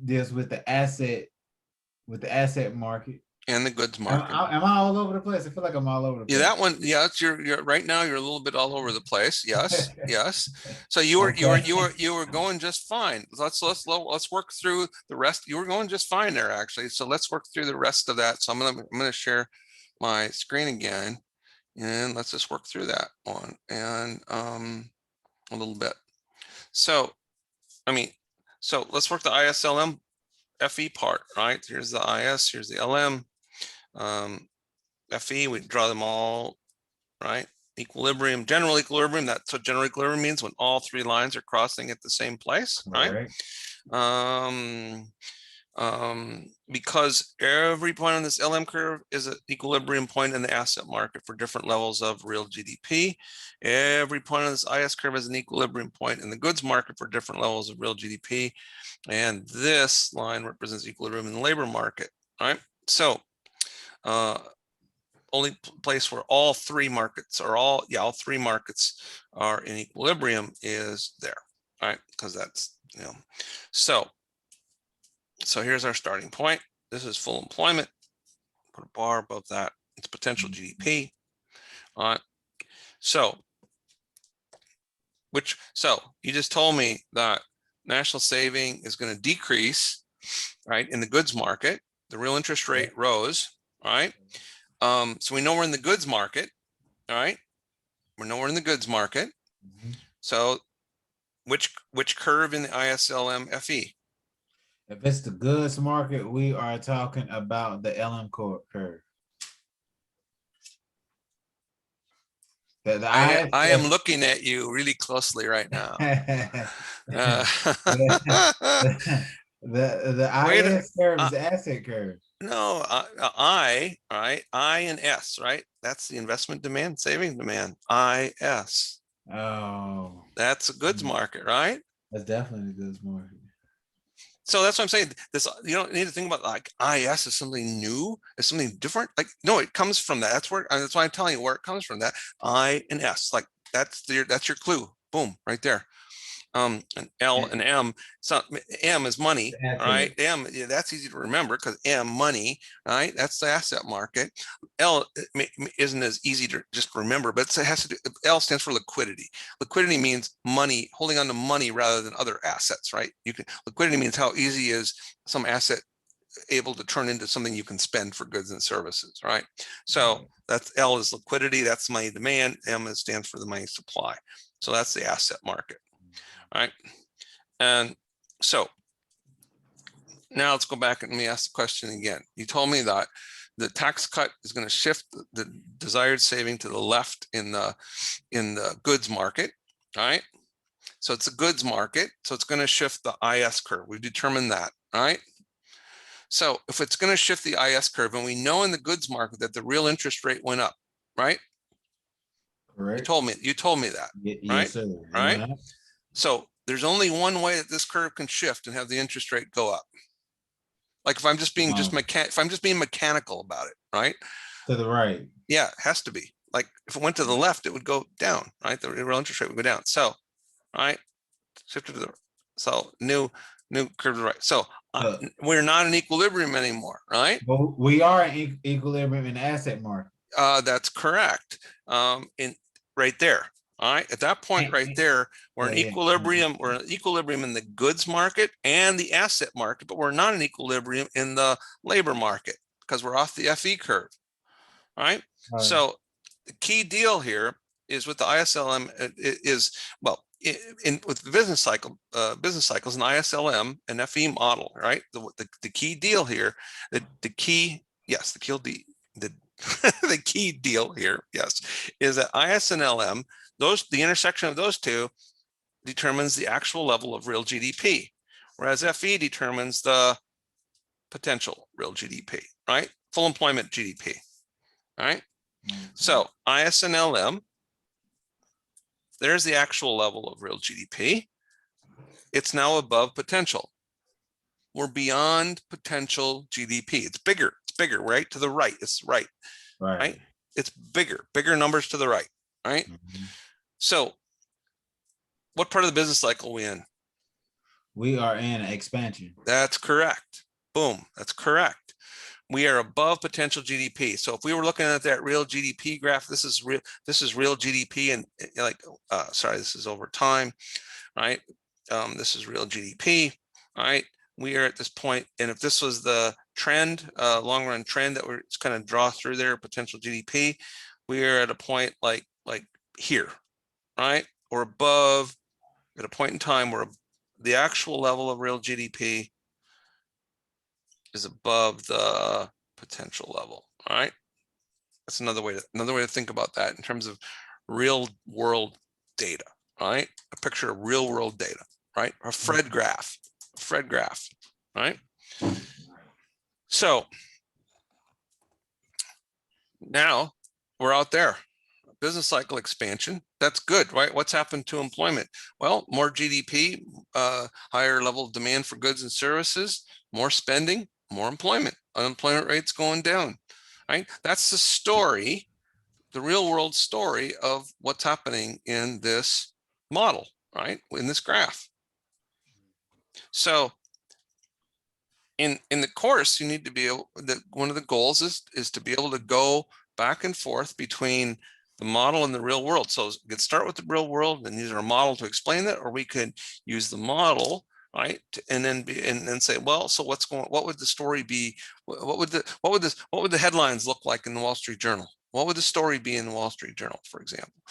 deals with the asset market And the goods market. Am I all over the place? I feel like I'm all over the place. Yeah, that one. Yeah, it's you're right now. You're a little bit all over the place. Yes, yes. So you were going just fine. Let's work through the rest. You were going just fine there, actually. So let's work through the rest of that. So I'm gonna share my screen again, and let's just work through that one and a little bit. So, so let's work the ISLM FE part, right? Here's the IS, here's the LM. FE, we draw them all, right? Equilibrium, general equilibrium, that's what general equilibrium means, when all three lines are crossing at the same place, right? Because every point on this LM curve is an equilibrium point in the asset market for different levels of real GDP. Every point on this IS curve is an equilibrium point in the goods market for different levels of real GDP. And this line represents equilibrium in the labor market, right? So only place where all three markets are in equilibrium is there, right? Because that's, so here's our starting point. This is full employment. Put a bar above that. It's potential GDP. All right. So you just told me that national saving is going to decrease, right? In the goods market, the real interest rate rose, right? So we know we're in the goods market, all right? We know we're in the goods market. So which curve in the ISLM FE? If it's the goods market, we are talking about the LM curve. I am looking at you really closely right now. The IS curve is asset curve. No, I and S, right? That's the investment demand, savings demand. IS. Oh, that's a goods market, right? That's definitely the goods market. So that's what I'm saying. This, you don't need to think about like IS is something new, it's something different. Like, no, it comes from that. That's why I'm telling you where it comes from. That I and S, like that's your clue. Boom, right there. And L and M. So M is money, right? M, that's easy to remember because M, money, right? That's the asset market. L isn't as easy to just remember, but it has to do. L stands for liquidity. Liquidity means money, holding on to money rather than other assets, right? Liquidity means how easy is some asset able to turn into something you can spend for goods and services, right? So that's L is liquidity. That's money demand. M stands for the money supply. So that's the asset market. All right. And so now let's go back and let me ask the question again. You told me that the tax cut is going to shift the desired saving to the left in the goods market. All right. So it's a goods market. So it's going to shift the IS curve. We've determined that. All right. So if it's going to shift the IS curve, and we know in the goods market that the real interest rate went up, right? Correct. You told me that, right? Yes, sir. All right. Uh-huh. So there's only one way that this curve can shift and have the interest rate go up. Like if I'm just being if I'm just being mechanical about it, right? To the right. Yeah, it has to be. Like if it went to the left, it would go down, right? The real interest rate would go down. So, right, shifted to the so new curve to the right. So we're not in equilibrium anymore, right? But we are in equilibrium in the asset market. That's correct. In right there. All right. At that point right there, we're in equilibrium. We're in equilibrium in the goods market and the asset market, but we're not in equilibrium in the labor market because we're off the FE curve. All right. So the key deal here is with the ISLM is, well, in with the business cycles and ISLM and FE model, right? The key deal here, the key the key deal here, yes, is that IS and LM, the intersection of those two determines the actual level of real GDP, whereas FE determines the potential real GDP, right? Full employment GDP, right? So IS and LM, there's the actual level of real GDP. It's now above potential. We're beyond potential GDP. It's bigger, right? To the right, it's right. It's bigger numbers to the right, right? So what part of the business cycle are we in? We are in expansion. That's correct. Boom, that's correct. We are above potential GDP. So if we were looking at that real GDP graph, this is real GDP and like, sorry, this is over time, right? This is real GDP, right? We are at this point, and if this was the trend, long run trend that we're kind of draw through there, potential GDP, we are at a point like here, right? Or above, at a point in time where the actual level of real GDP is above the potential level. All right. That's another way to think about that in terms of real world data, right? A picture of real world data, right? A Fred graph, right? So now we're out there. Business cycle expansion. That's good, right? What's happened to employment? Well, more GDP, higher level of demand for goods and services, more spending, more employment. Unemployment rates going down, right? That's the story, the real world story of what's happening in this model, right? In this graph. So in the course, you need to be able, one of the goals is to be able to go back and forth between the model and the real world. So we could start with the real world and use our model to explain that, or we could use the model, right, and then say, well, so what would the story be? What would the headlines look like in the Wall Street Journal? What would the story be in the Wall Street Journal, for example?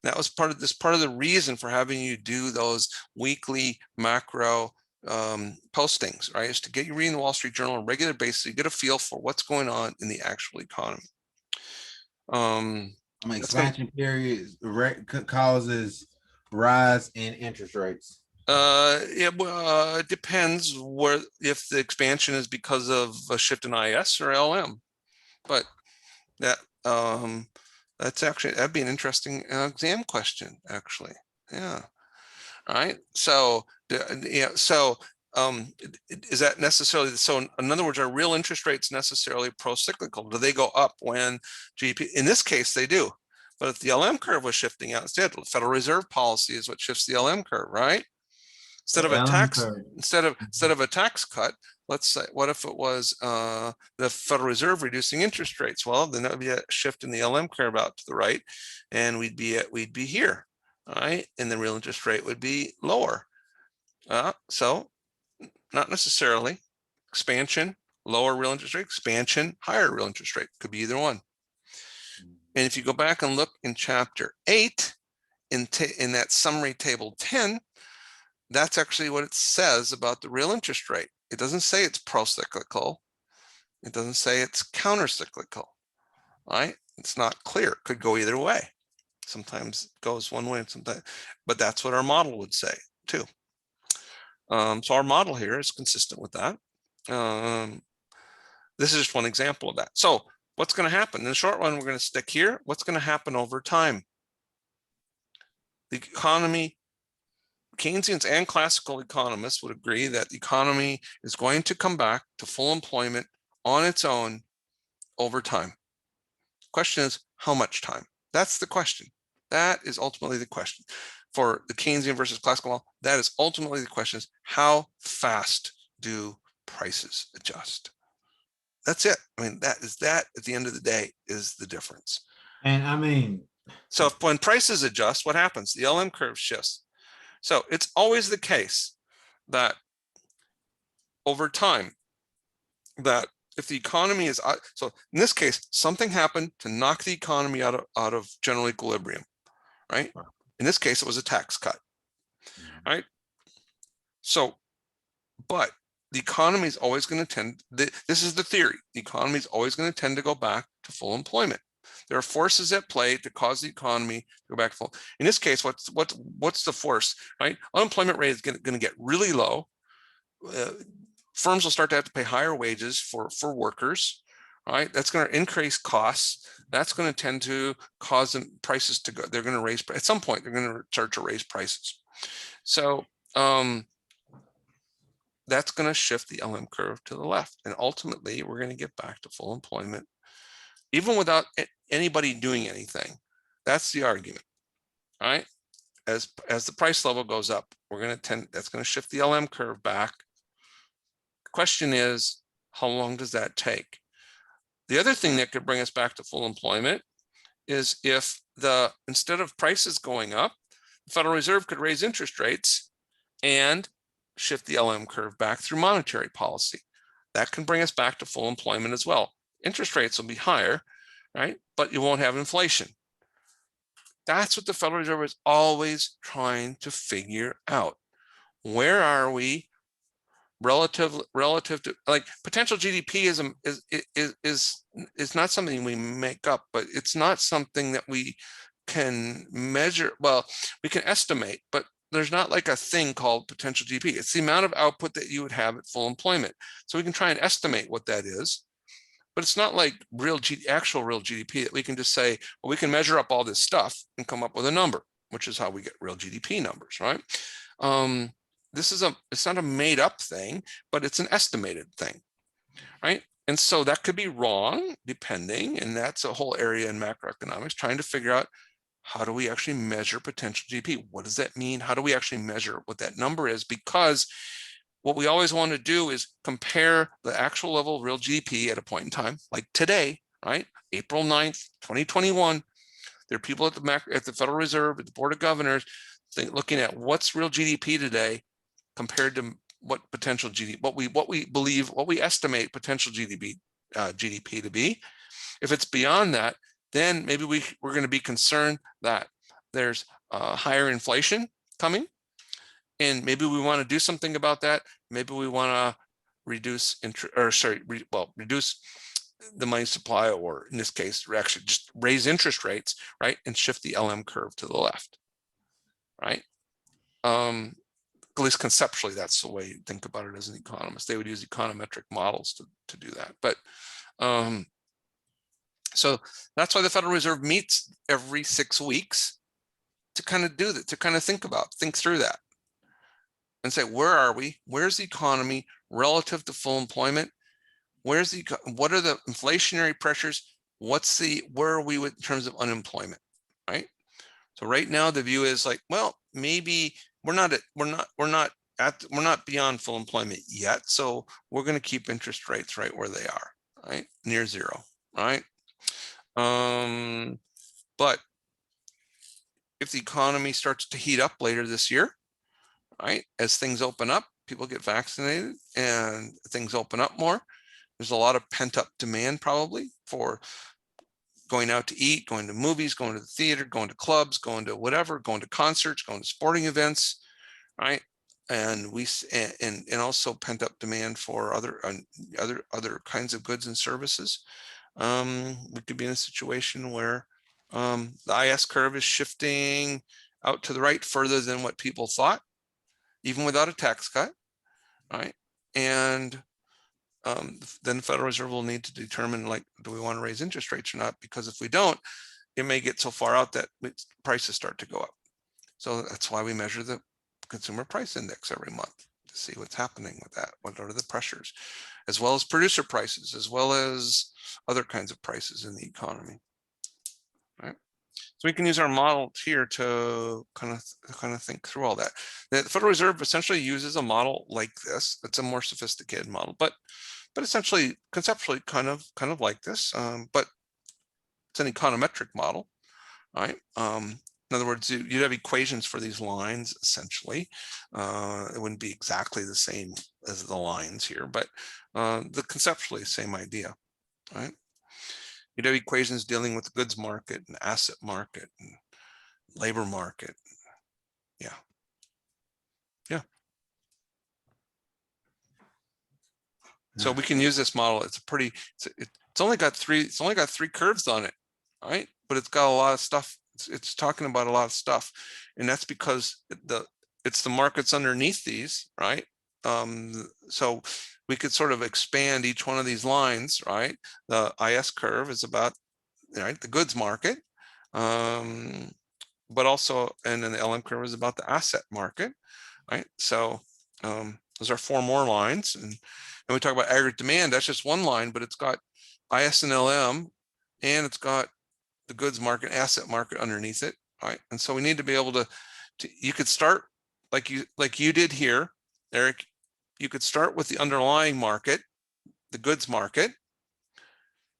That was part of the reason for having you do those weekly macro postings, right? Is to get you reading the Wall Street Journal on a regular basis, you get a feel for what's going on in the actual economy. Expansion periods causes rise in interest rates. It depends if the expansion is because of a shift in IS or LM, but that'd be an interesting exam question, actually. Yeah. All right. So yeah. So is that necessarily so? In other words, are real interest rates necessarily pro-cyclical? Do they go up when GDP? In this case, they do. But if the LM curve was shifting out instead, the Federal Reserve policy is what shifts the LM curve, right? Instead of a tax cut, let's say, what if it was the Federal Reserve reducing interest rates? Well, then that would be a shift in the LM curve out to the right, and we'd be here, all right, and the real interest rate would be lower. So not necessarily expansion, lower real interest rate, expansion, higher real interest rate, could be either one. And if you go back and look in chapter 8, in that summary table 10, that's actually what it says about the real interest rate. It doesn't say it's pro-cyclical. It doesn't say it's counter-cyclical, right? It's not clear. It could go either way. Sometimes it goes one way, sometimes, but that's what our model would say too. So our model here is consistent with that. This is just one example of that. So what's going to happen in the short run? We're going to stick here. What's going to happen over time? the economy, Keynesians and classical economists would agree that the economy is going to come back to full employment on its own over time. Question is, how much time? That's the question. That is ultimately the question. For the Keynesian versus classical law, that is ultimately the question, is how fast do prices adjust? That's it. I mean, that at the end of the day is the difference. And I mean, so if when prices adjust, what happens? The LM curve shifts. So it's always the case that over time, that if the economy is, so in this case, something happened to knock the economy out of general equilibrium, right? In this case, it was a tax cut, right? So, but the economy is always going to tend, this is the theory, the economy is always going to tend to go back to full employment. There are forces at play to cause the economy to go back to full. In this case, what's the force, right? Unemployment rate is going to get really low. Firms will start to have to pay higher wages for workers, right? That's going to increase costs. That's going to tend to cause them prices to go. They're going to raise, at some point, they're going to start to raise prices. So that's going to shift the LM curve to the left. And ultimately, we're going to get back to full employment, even without anybody doing anything. That's the argument, right? As the price level goes up, that's going to shift the LM curve back. The question is, how long does that take? The other thing that could bring us back to full employment is if instead of prices going up, the Federal Reserve could raise interest rates and shift the LM curve back through monetary policy. That can bring us back to full employment as well. Interest rates will be higher, right? But you won't have inflation. That's what the Federal Reserve is always trying to figure out. Where are we relative to, like, potential GDP is not something we make up, but it's not something that we can measure. Well, we can estimate, but there's not like a thing called potential GDP. It's the amount of output that you would have at full employment. So we can try and estimate what that is, but it's not like actual real GDP that we can just say, well, we can measure up all this stuff and come up with a number, which is how we get real GDP numbers, right? It's not a made up thing, but it's an estimated thing, right? And so that could be wrong depending, and that's a whole area in macroeconomics, trying to figure out, how do we actually measure potential GDP? What does that mean? How do we actually measure what that number is? Because what we always want to do is compare the actual level of real GDP at a point in time, like today, right? April 9th, 2021. There are people at the Federal Reserve, at the Board of Governors, looking at what's real GDP today compared to what potential GDP, what we estimate potential GDP to be. If it's beyond that, then maybe we're going to be concerned that there's higher inflation coming, and maybe we want to do something about that. Maybe we want to reduce reduce the money supply, or in this case, actually just raise interest rates, right, and shift the LM curve to the left, right? At least conceptually, that's the way you think about it as an economist. They would use econometric models to do that. But so that's why the Federal Reserve meets every 6 weeks to kind of do that, to kind of think through that and say, where are we? Where's the economy relative to full employment? What are the inflationary pressures? Where are we in terms of unemployment, right? So right now the view is like, well, maybe we're not beyond full employment yet, so we're going to keep interest rates right where they are, right, near zero, right? But if the economy starts to heat up later this year, right, as things open up, people get vaccinated and things open up more, there's a lot of pent-up demand probably for going out to eat, going to movies, going to the theater, going to clubs, going to whatever, going to concerts, going to sporting events, right? And also pent-up demand for other kinds of goods and services. We could be in a situation where the IS curve is shifting out to the right further than what people thought, even without a tax cut, right? And then the Federal Reserve will need to determine, like, do we want to raise interest rates or not? Because if we don't, it may get so far out that prices start to go up. So that's why we measure the consumer price index every month to see what's happening with that. What are the pressures, as well as producer prices, as well as other kinds of prices in the economy. Right. So we can use our model here to kind of think through all that. The Federal Reserve essentially uses a model like this. It's a more sophisticated model, but essentially conceptually kind of like this. But it's an econometric model, right? In other words, you'd have equations for these lines essentially. It wouldn't be exactly the same as the lines here, but the conceptually same idea, right? You'd have equations dealing with the goods market and asset market and labor market. Yeah. Yeah. So we can use this model. It's a pretty, it's only got three curves on it, right? But it's got a lot of stuff. It's talking about a lot of stuff. And that's because it's the markets underneath these, right? So we could sort of expand each one of these lines, right? The IS curve is about, right, the goods market, but also, and then the LM curve is about the asset market, right? So those are 4 more lines, and we talk about aggregate demand. That's just one line, but it's got IS and LM, and it's got the goods market, asset market underneath it, right? And so we need to be able to you could start like you did here, Eric. You could start with the underlying market, the goods market,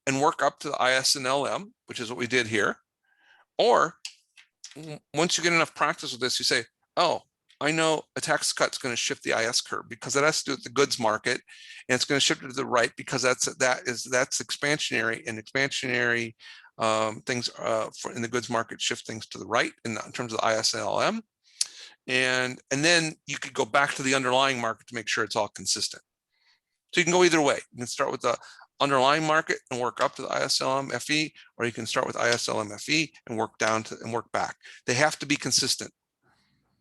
and work up to the IS and LM, which is what we did here. Or once you get enough practice with this, you say, oh, I know a tax cut is going to shift the IS curve because it has to do with the goods market, and it's going to shift it to the right because that's expansionary, and expansionary things in the goods market shift things to the right in terms of the IS and LM. And then you could go back to the underlying market to make sure it's all consistent. So you can go either way. You can start with the underlying market and work up to the ISLM FE, or you can start with ISLM FE and work down to and work back. They have to be consistent.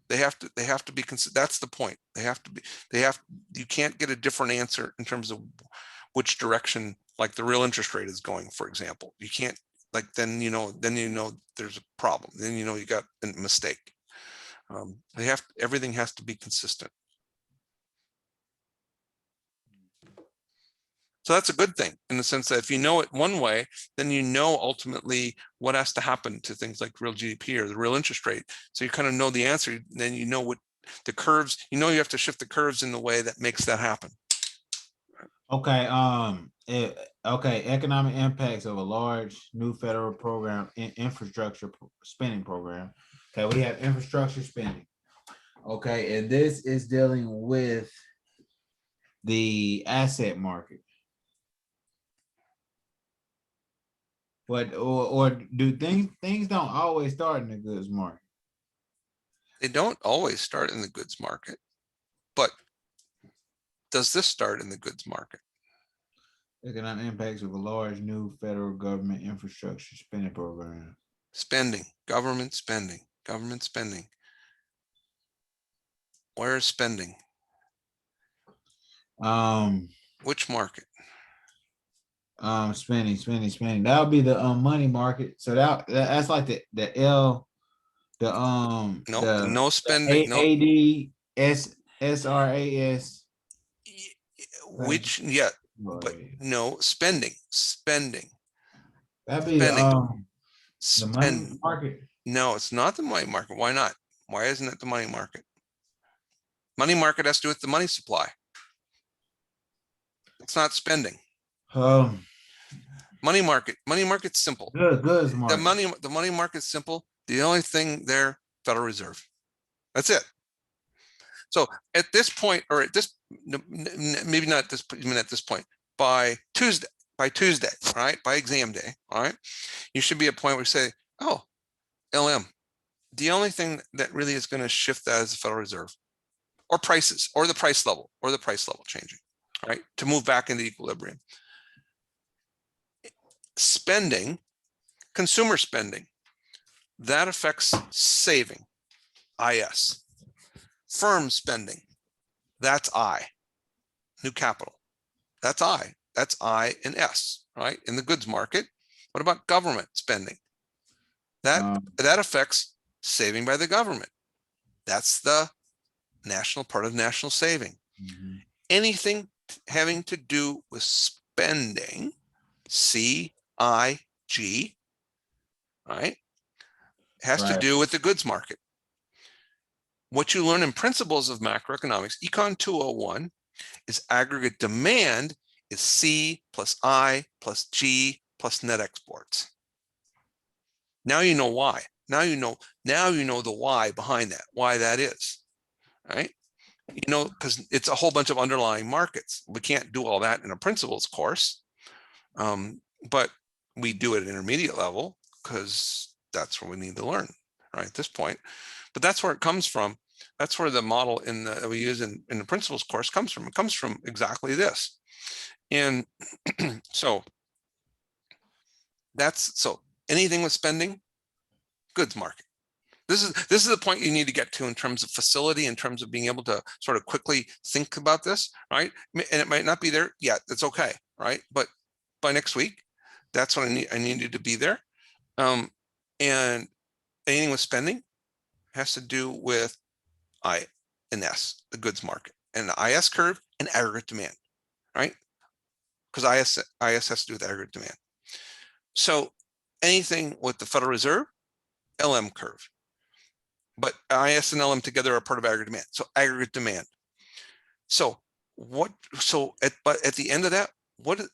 They have to be consistent. That's the point. You can't get a different answer in terms of which direction, like the real interest rate is going, for example. You can't, like, then you know there's a problem. Then you know you got a mistake. Everything has to be consistent. So that's a good thing in the sense that if you know it one way, then you know ultimately what has to happen to things like real GDP or the real interest rate. So you kind of know the answer. Then you know what the curves, you have to shift the curves in the way that makes that happen. Okay. Okay. Economic impacts of a large new federal program, infrastructure spending program. Okay, we have infrastructure spending. Okay, and this is dealing with the asset market. But or do things don't always start in the goods market? They don't always start in the goods market, but does this start in the goods market? Economic impacts of a large new federal government infrastructure spending program. Spending, government spending, government spending. Where is spending? Which market? Spending. That would be the money market. So that's like the L, no spending. SRAS. Which, yeah, but no spending. That'd be the money market. No, it's not the money market. Why not? Why isn't it the money market? Money market has to do with the money supply. It's not spending. Money market's simple. Goods market. The money market's simple. The only thing there, Federal Reserve. That's it. So at this point, or at this, maybe not at this, even at this point, by Tuesday, right? By exam day, all right? You should be at a point where you say, oh, LM, the only thing that really is going to shift that is the Federal Reserve, or prices, or the price level changing, right? To move back into equilibrium. Spending, consumer spending, that affects saving, IS. Firm spending, that's I. New capital, that's I. That's I and S, right? In the goods market. What about government spending? That affects saving by the government, That's the national part of national saving. Mhm. Anything having to do with spending, CIG, right, has to Right. do with the goods market. What you learn in Principles of Macroeconomics, Econ 201, is aggregate demand is C plus I plus G plus net exports. Now you know why. Now you know the why behind that, why that is, right? You know, because it's a whole bunch of underlying markets. We can't do all that in a principles course, but we do it at intermediate level because that's what we need to learn, right, at this point. But that's where it comes from. That's where the model that we use in the principles course comes from. It comes from exactly this. And so anything with spending, goods market. This is the point you need to get to in terms of facility, in terms of being able to sort of quickly think about this, right? And it might not be there yet. That's okay, right? But by next week, that's what I needed to be there. And anything with spending has to do with I and S, the goods market, and the IS curve and aggregate demand, right? Because IS has to do with aggregate demand. So anything with the Federal Reserve, LM curve. But IS and LM together are part of aggregate demand. So aggregate demand. So at the end of that,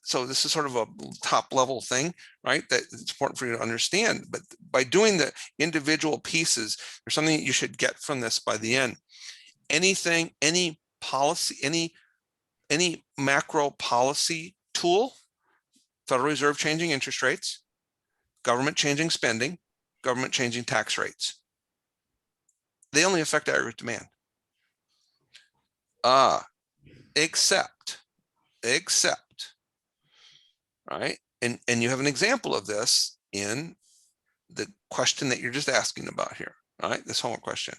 so this is sort of a top level thing, right? That it's important for you to understand. But by doing the individual pieces, there's something that you should get from this by the end. Anything, any policy, any macro policy tool, Federal Reserve changing interest rates, government changing spending, government changing tax rates. They only affect aggregate demand. Except, right? And you have an example of this in the question that you're just asking about here, right? This homework question.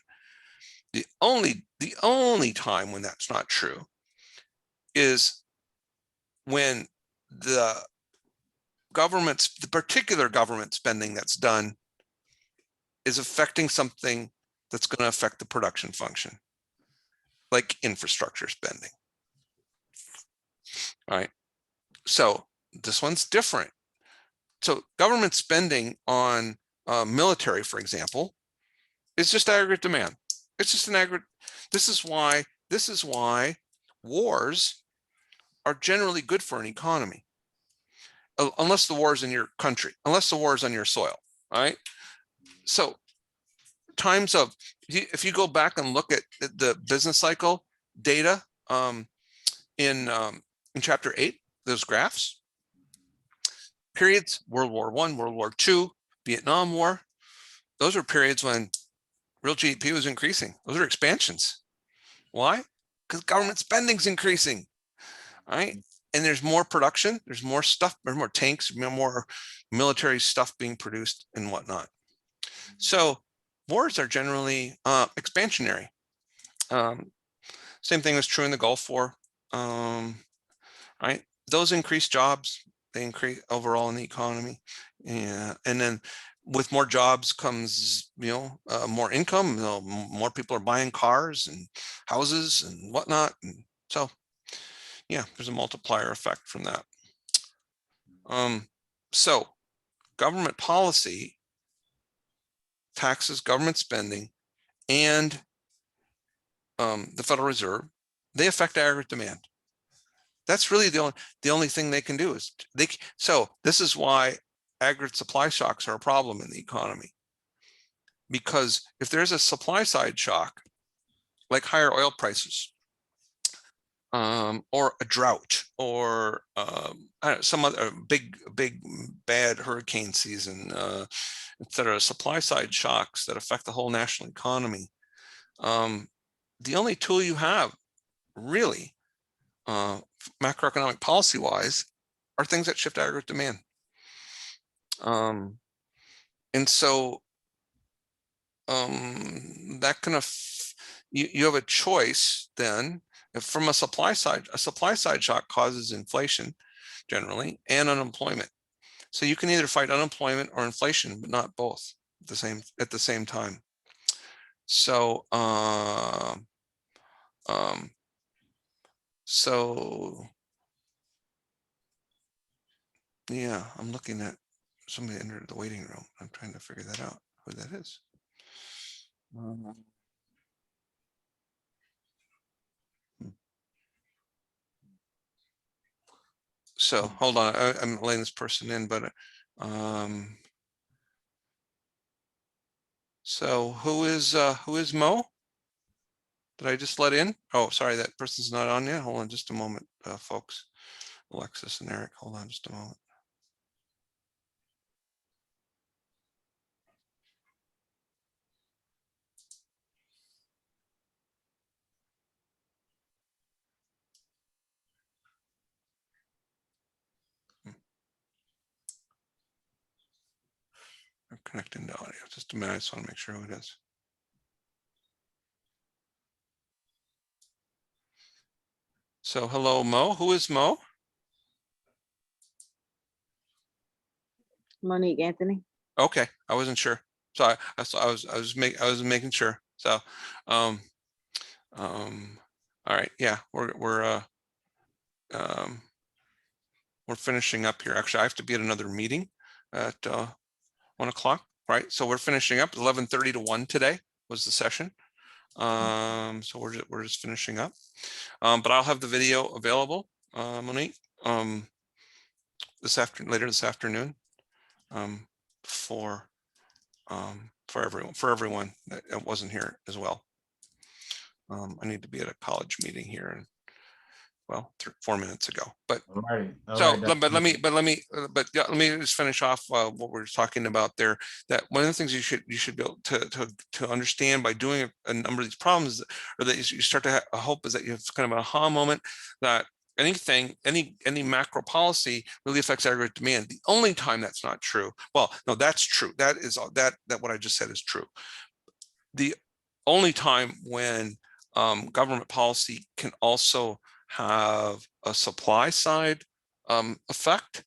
The only time when that's not true is when the particular government spending that's done is affecting something that's going to affect the production function, like infrastructure spending. All right. So this one's different. So government spending on military, for example, is just aggregate demand. It's just an aggregate. This is why wars are generally good for an economy, unless the war is in your country, unless the war is on your soil. Right. So if you go back and look at the business cycle data in chapter 8, those graphs, periods, World War I, World War II, Vietnam War, those are periods when real GDP was increasing. Those are expansions. Why? Because government spending is increasing, right? And there's more production, there's more stuff, there's more tanks, more military stuff being produced and whatnot. So wars are generally expansionary. Same thing was true in the Gulf War, right? Those increase jobs, they increase overall in the economy. Yeah. And then with more jobs comes, more income, more people are buying cars and houses and whatnot. And so, yeah, there's a multiplier effect from that. So government policy, taxes, government spending, and the Federal Reserve, they affect aggregate demand. That's really the only thing they can do is so this is why aggregate supply shocks are a problem in the economy. Because if there's a supply side shock, like higher oil prices, or a drought, or some other big bad hurricane season, etc., supply side shocks that affect the whole national economy, the only tool you have really macroeconomic policy wise are things that shift aggregate demand. And so that kind of, you have a choice then. If from a supply side shock causes inflation generally and unemployment. So you can either fight unemployment or inflation, but not both at the same time. So, so yeah, I'm looking at somebody entered the waiting room. I'm trying to figure that out, who that is. So hold on, I'm letting this person in, but so who is Mo? Did I just let in? Oh, sorry, that person's not on yet. Hold on just a moment, folks. Alexis and Eric, hold on just a moment. I'm connecting to audio. Just a minute, I just want to make sure who it is. So hello, Mo. Who is Mo? Monique Anthony. Okay, I wasn't sure. So I was making sure. So all right, yeah, we're finishing up here. Actually, I have to be at another meeting at 1 o'clock, right? So we're finishing up. 11:30 to 1 today was the session. So we're just finishing up. But I'll have the video available, Monique, later this afternoon, for everyone that wasn't here as well. I need to be at a college meeting here, and well, 4 minutes ago, but let me just finish off what we're talking about there. That one of the things you should be able to understand by doing a number of these problems, or that you start to have a hope, is that you have kind of an aha moment that any macro policy really affects aggregate demand. The only time that's not true, well, no, that's true. That is that what I just said is true. The only time when government policy can also have a supply side effect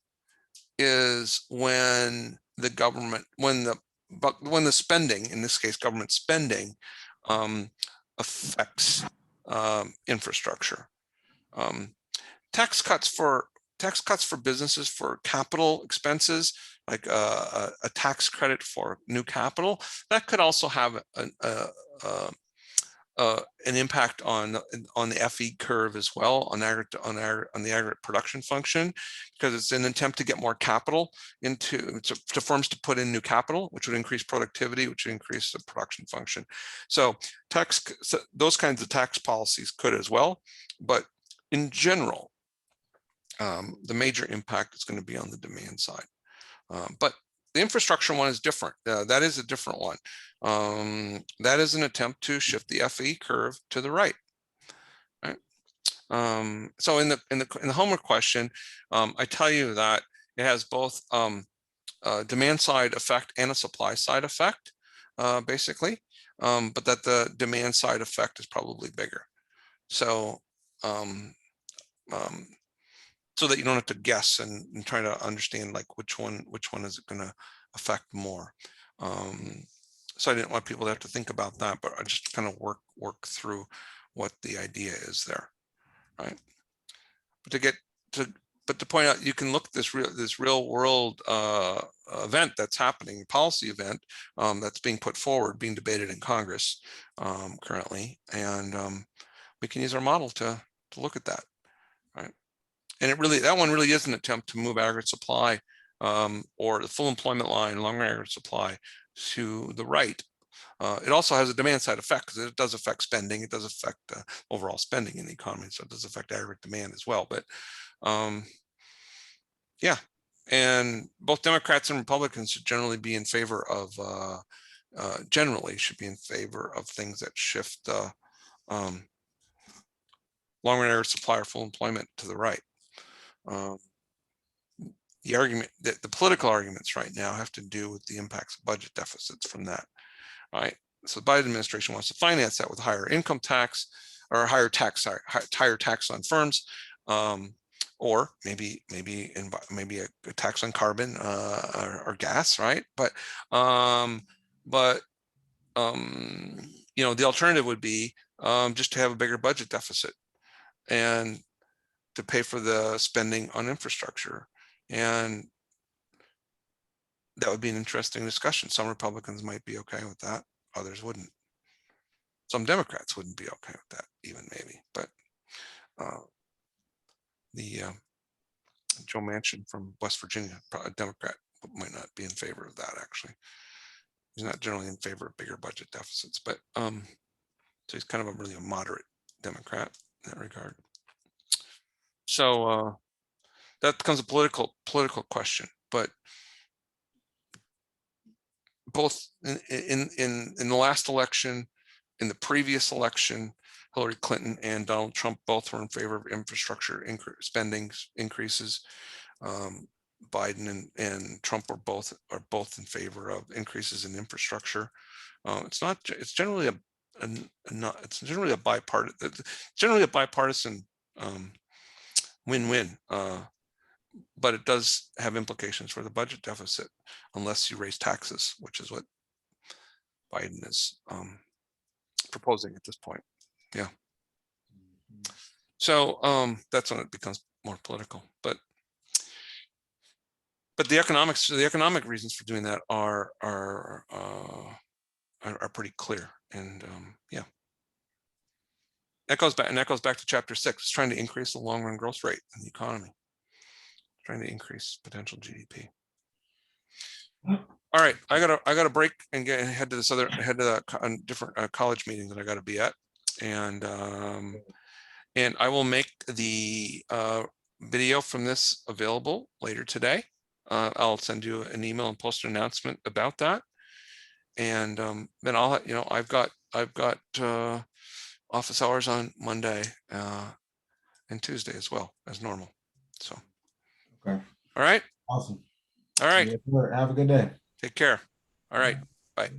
is when the government, when the spending, in this case government spending, affects infrastructure. Tax cuts for businesses for capital expenses, like a tax credit for new capital, that could also have an impact on the FE curve as well, on the aggregate production function, because it's an attempt to get more capital to firms to put in new capital, which would increase productivity, which would increase the production function. So those kinds of tax policies could as well, but in general, the major impact is going to be on the demand side. But the infrastructure one is different. That is a different one. That is an attempt to shift the FE curve to the right. Right. So in the homework question, I tell you that it has both a demand side effect and a supply side effect, basically, but that the demand side effect is probably bigger. So so that you don't have to guess and try to understand like which one is it going to affect more. So I didn't want people to have to think about that, but I just kind of work through what the idea is there, right? But to point out, you can look at this real world event that's happening, policy event that's being put forward, being debated in Congress currently, and we can use our model to look at that, right? And that one really is an attempt to move aggregate supply or the full employment line, long aggregate supply, to the right. It also has a demand side effect because it does affect spending. It does affect overall spending in the economy, so it does affect aggregate demand as well. But yeah, and both Democrats and Republicans should generally be in favor of things that shift the long aggregate supply or full employment to the right. The argument that the political arguments right now have to do with the impacts of budget deficits from that, right? So the Biden administration wants to finance that with higher income tax or higher tax on firms, or maybe a tax on carbon you know, the alternative would be just to have a bigger budget deficit and to pay for the spending on infrastructure. And that would be an interesting discussion. Some Republicans might be okay with that. Others wouldn't. Some Democrats wouldn't be okay with that even, maybe. But the Joe Manchin from West Virginia, a Democrat, might not be in favor of that. Actually, he's not generally in favor of bigger budget deficits, but so he's kind of really a moderate Democrat in that regard. So that becomes a political question. But both in the last election, in the previous election, Hillary Clinton and Donald Trump both were in favor of infrastructure spending increases. Biden and Trump are both in favor of increases in infrastructure. It's generally a bipartisan win-win, but it does have implications for the budget deficit unless you raise taxes, which is what Biden is proposing at this point. Yeah. So that's when it becomes more political. But the economic reasons for doing that are pretty clear. And yeah, that goes back to chapter 6. It's trying to increase the long run growth rate in the economy, trying to increase potential GDP. All right, I gotta break and head to the different college meeting that I gotta be at, and I will make the video from this available later today. I'll send you an email and post an announcement about that, and then I'll, you know, I've got office hours on Monday and Tuesday as well as normal. So, Okay. All right. Awesome. All right. Have a good day. Take care. All right. Bye.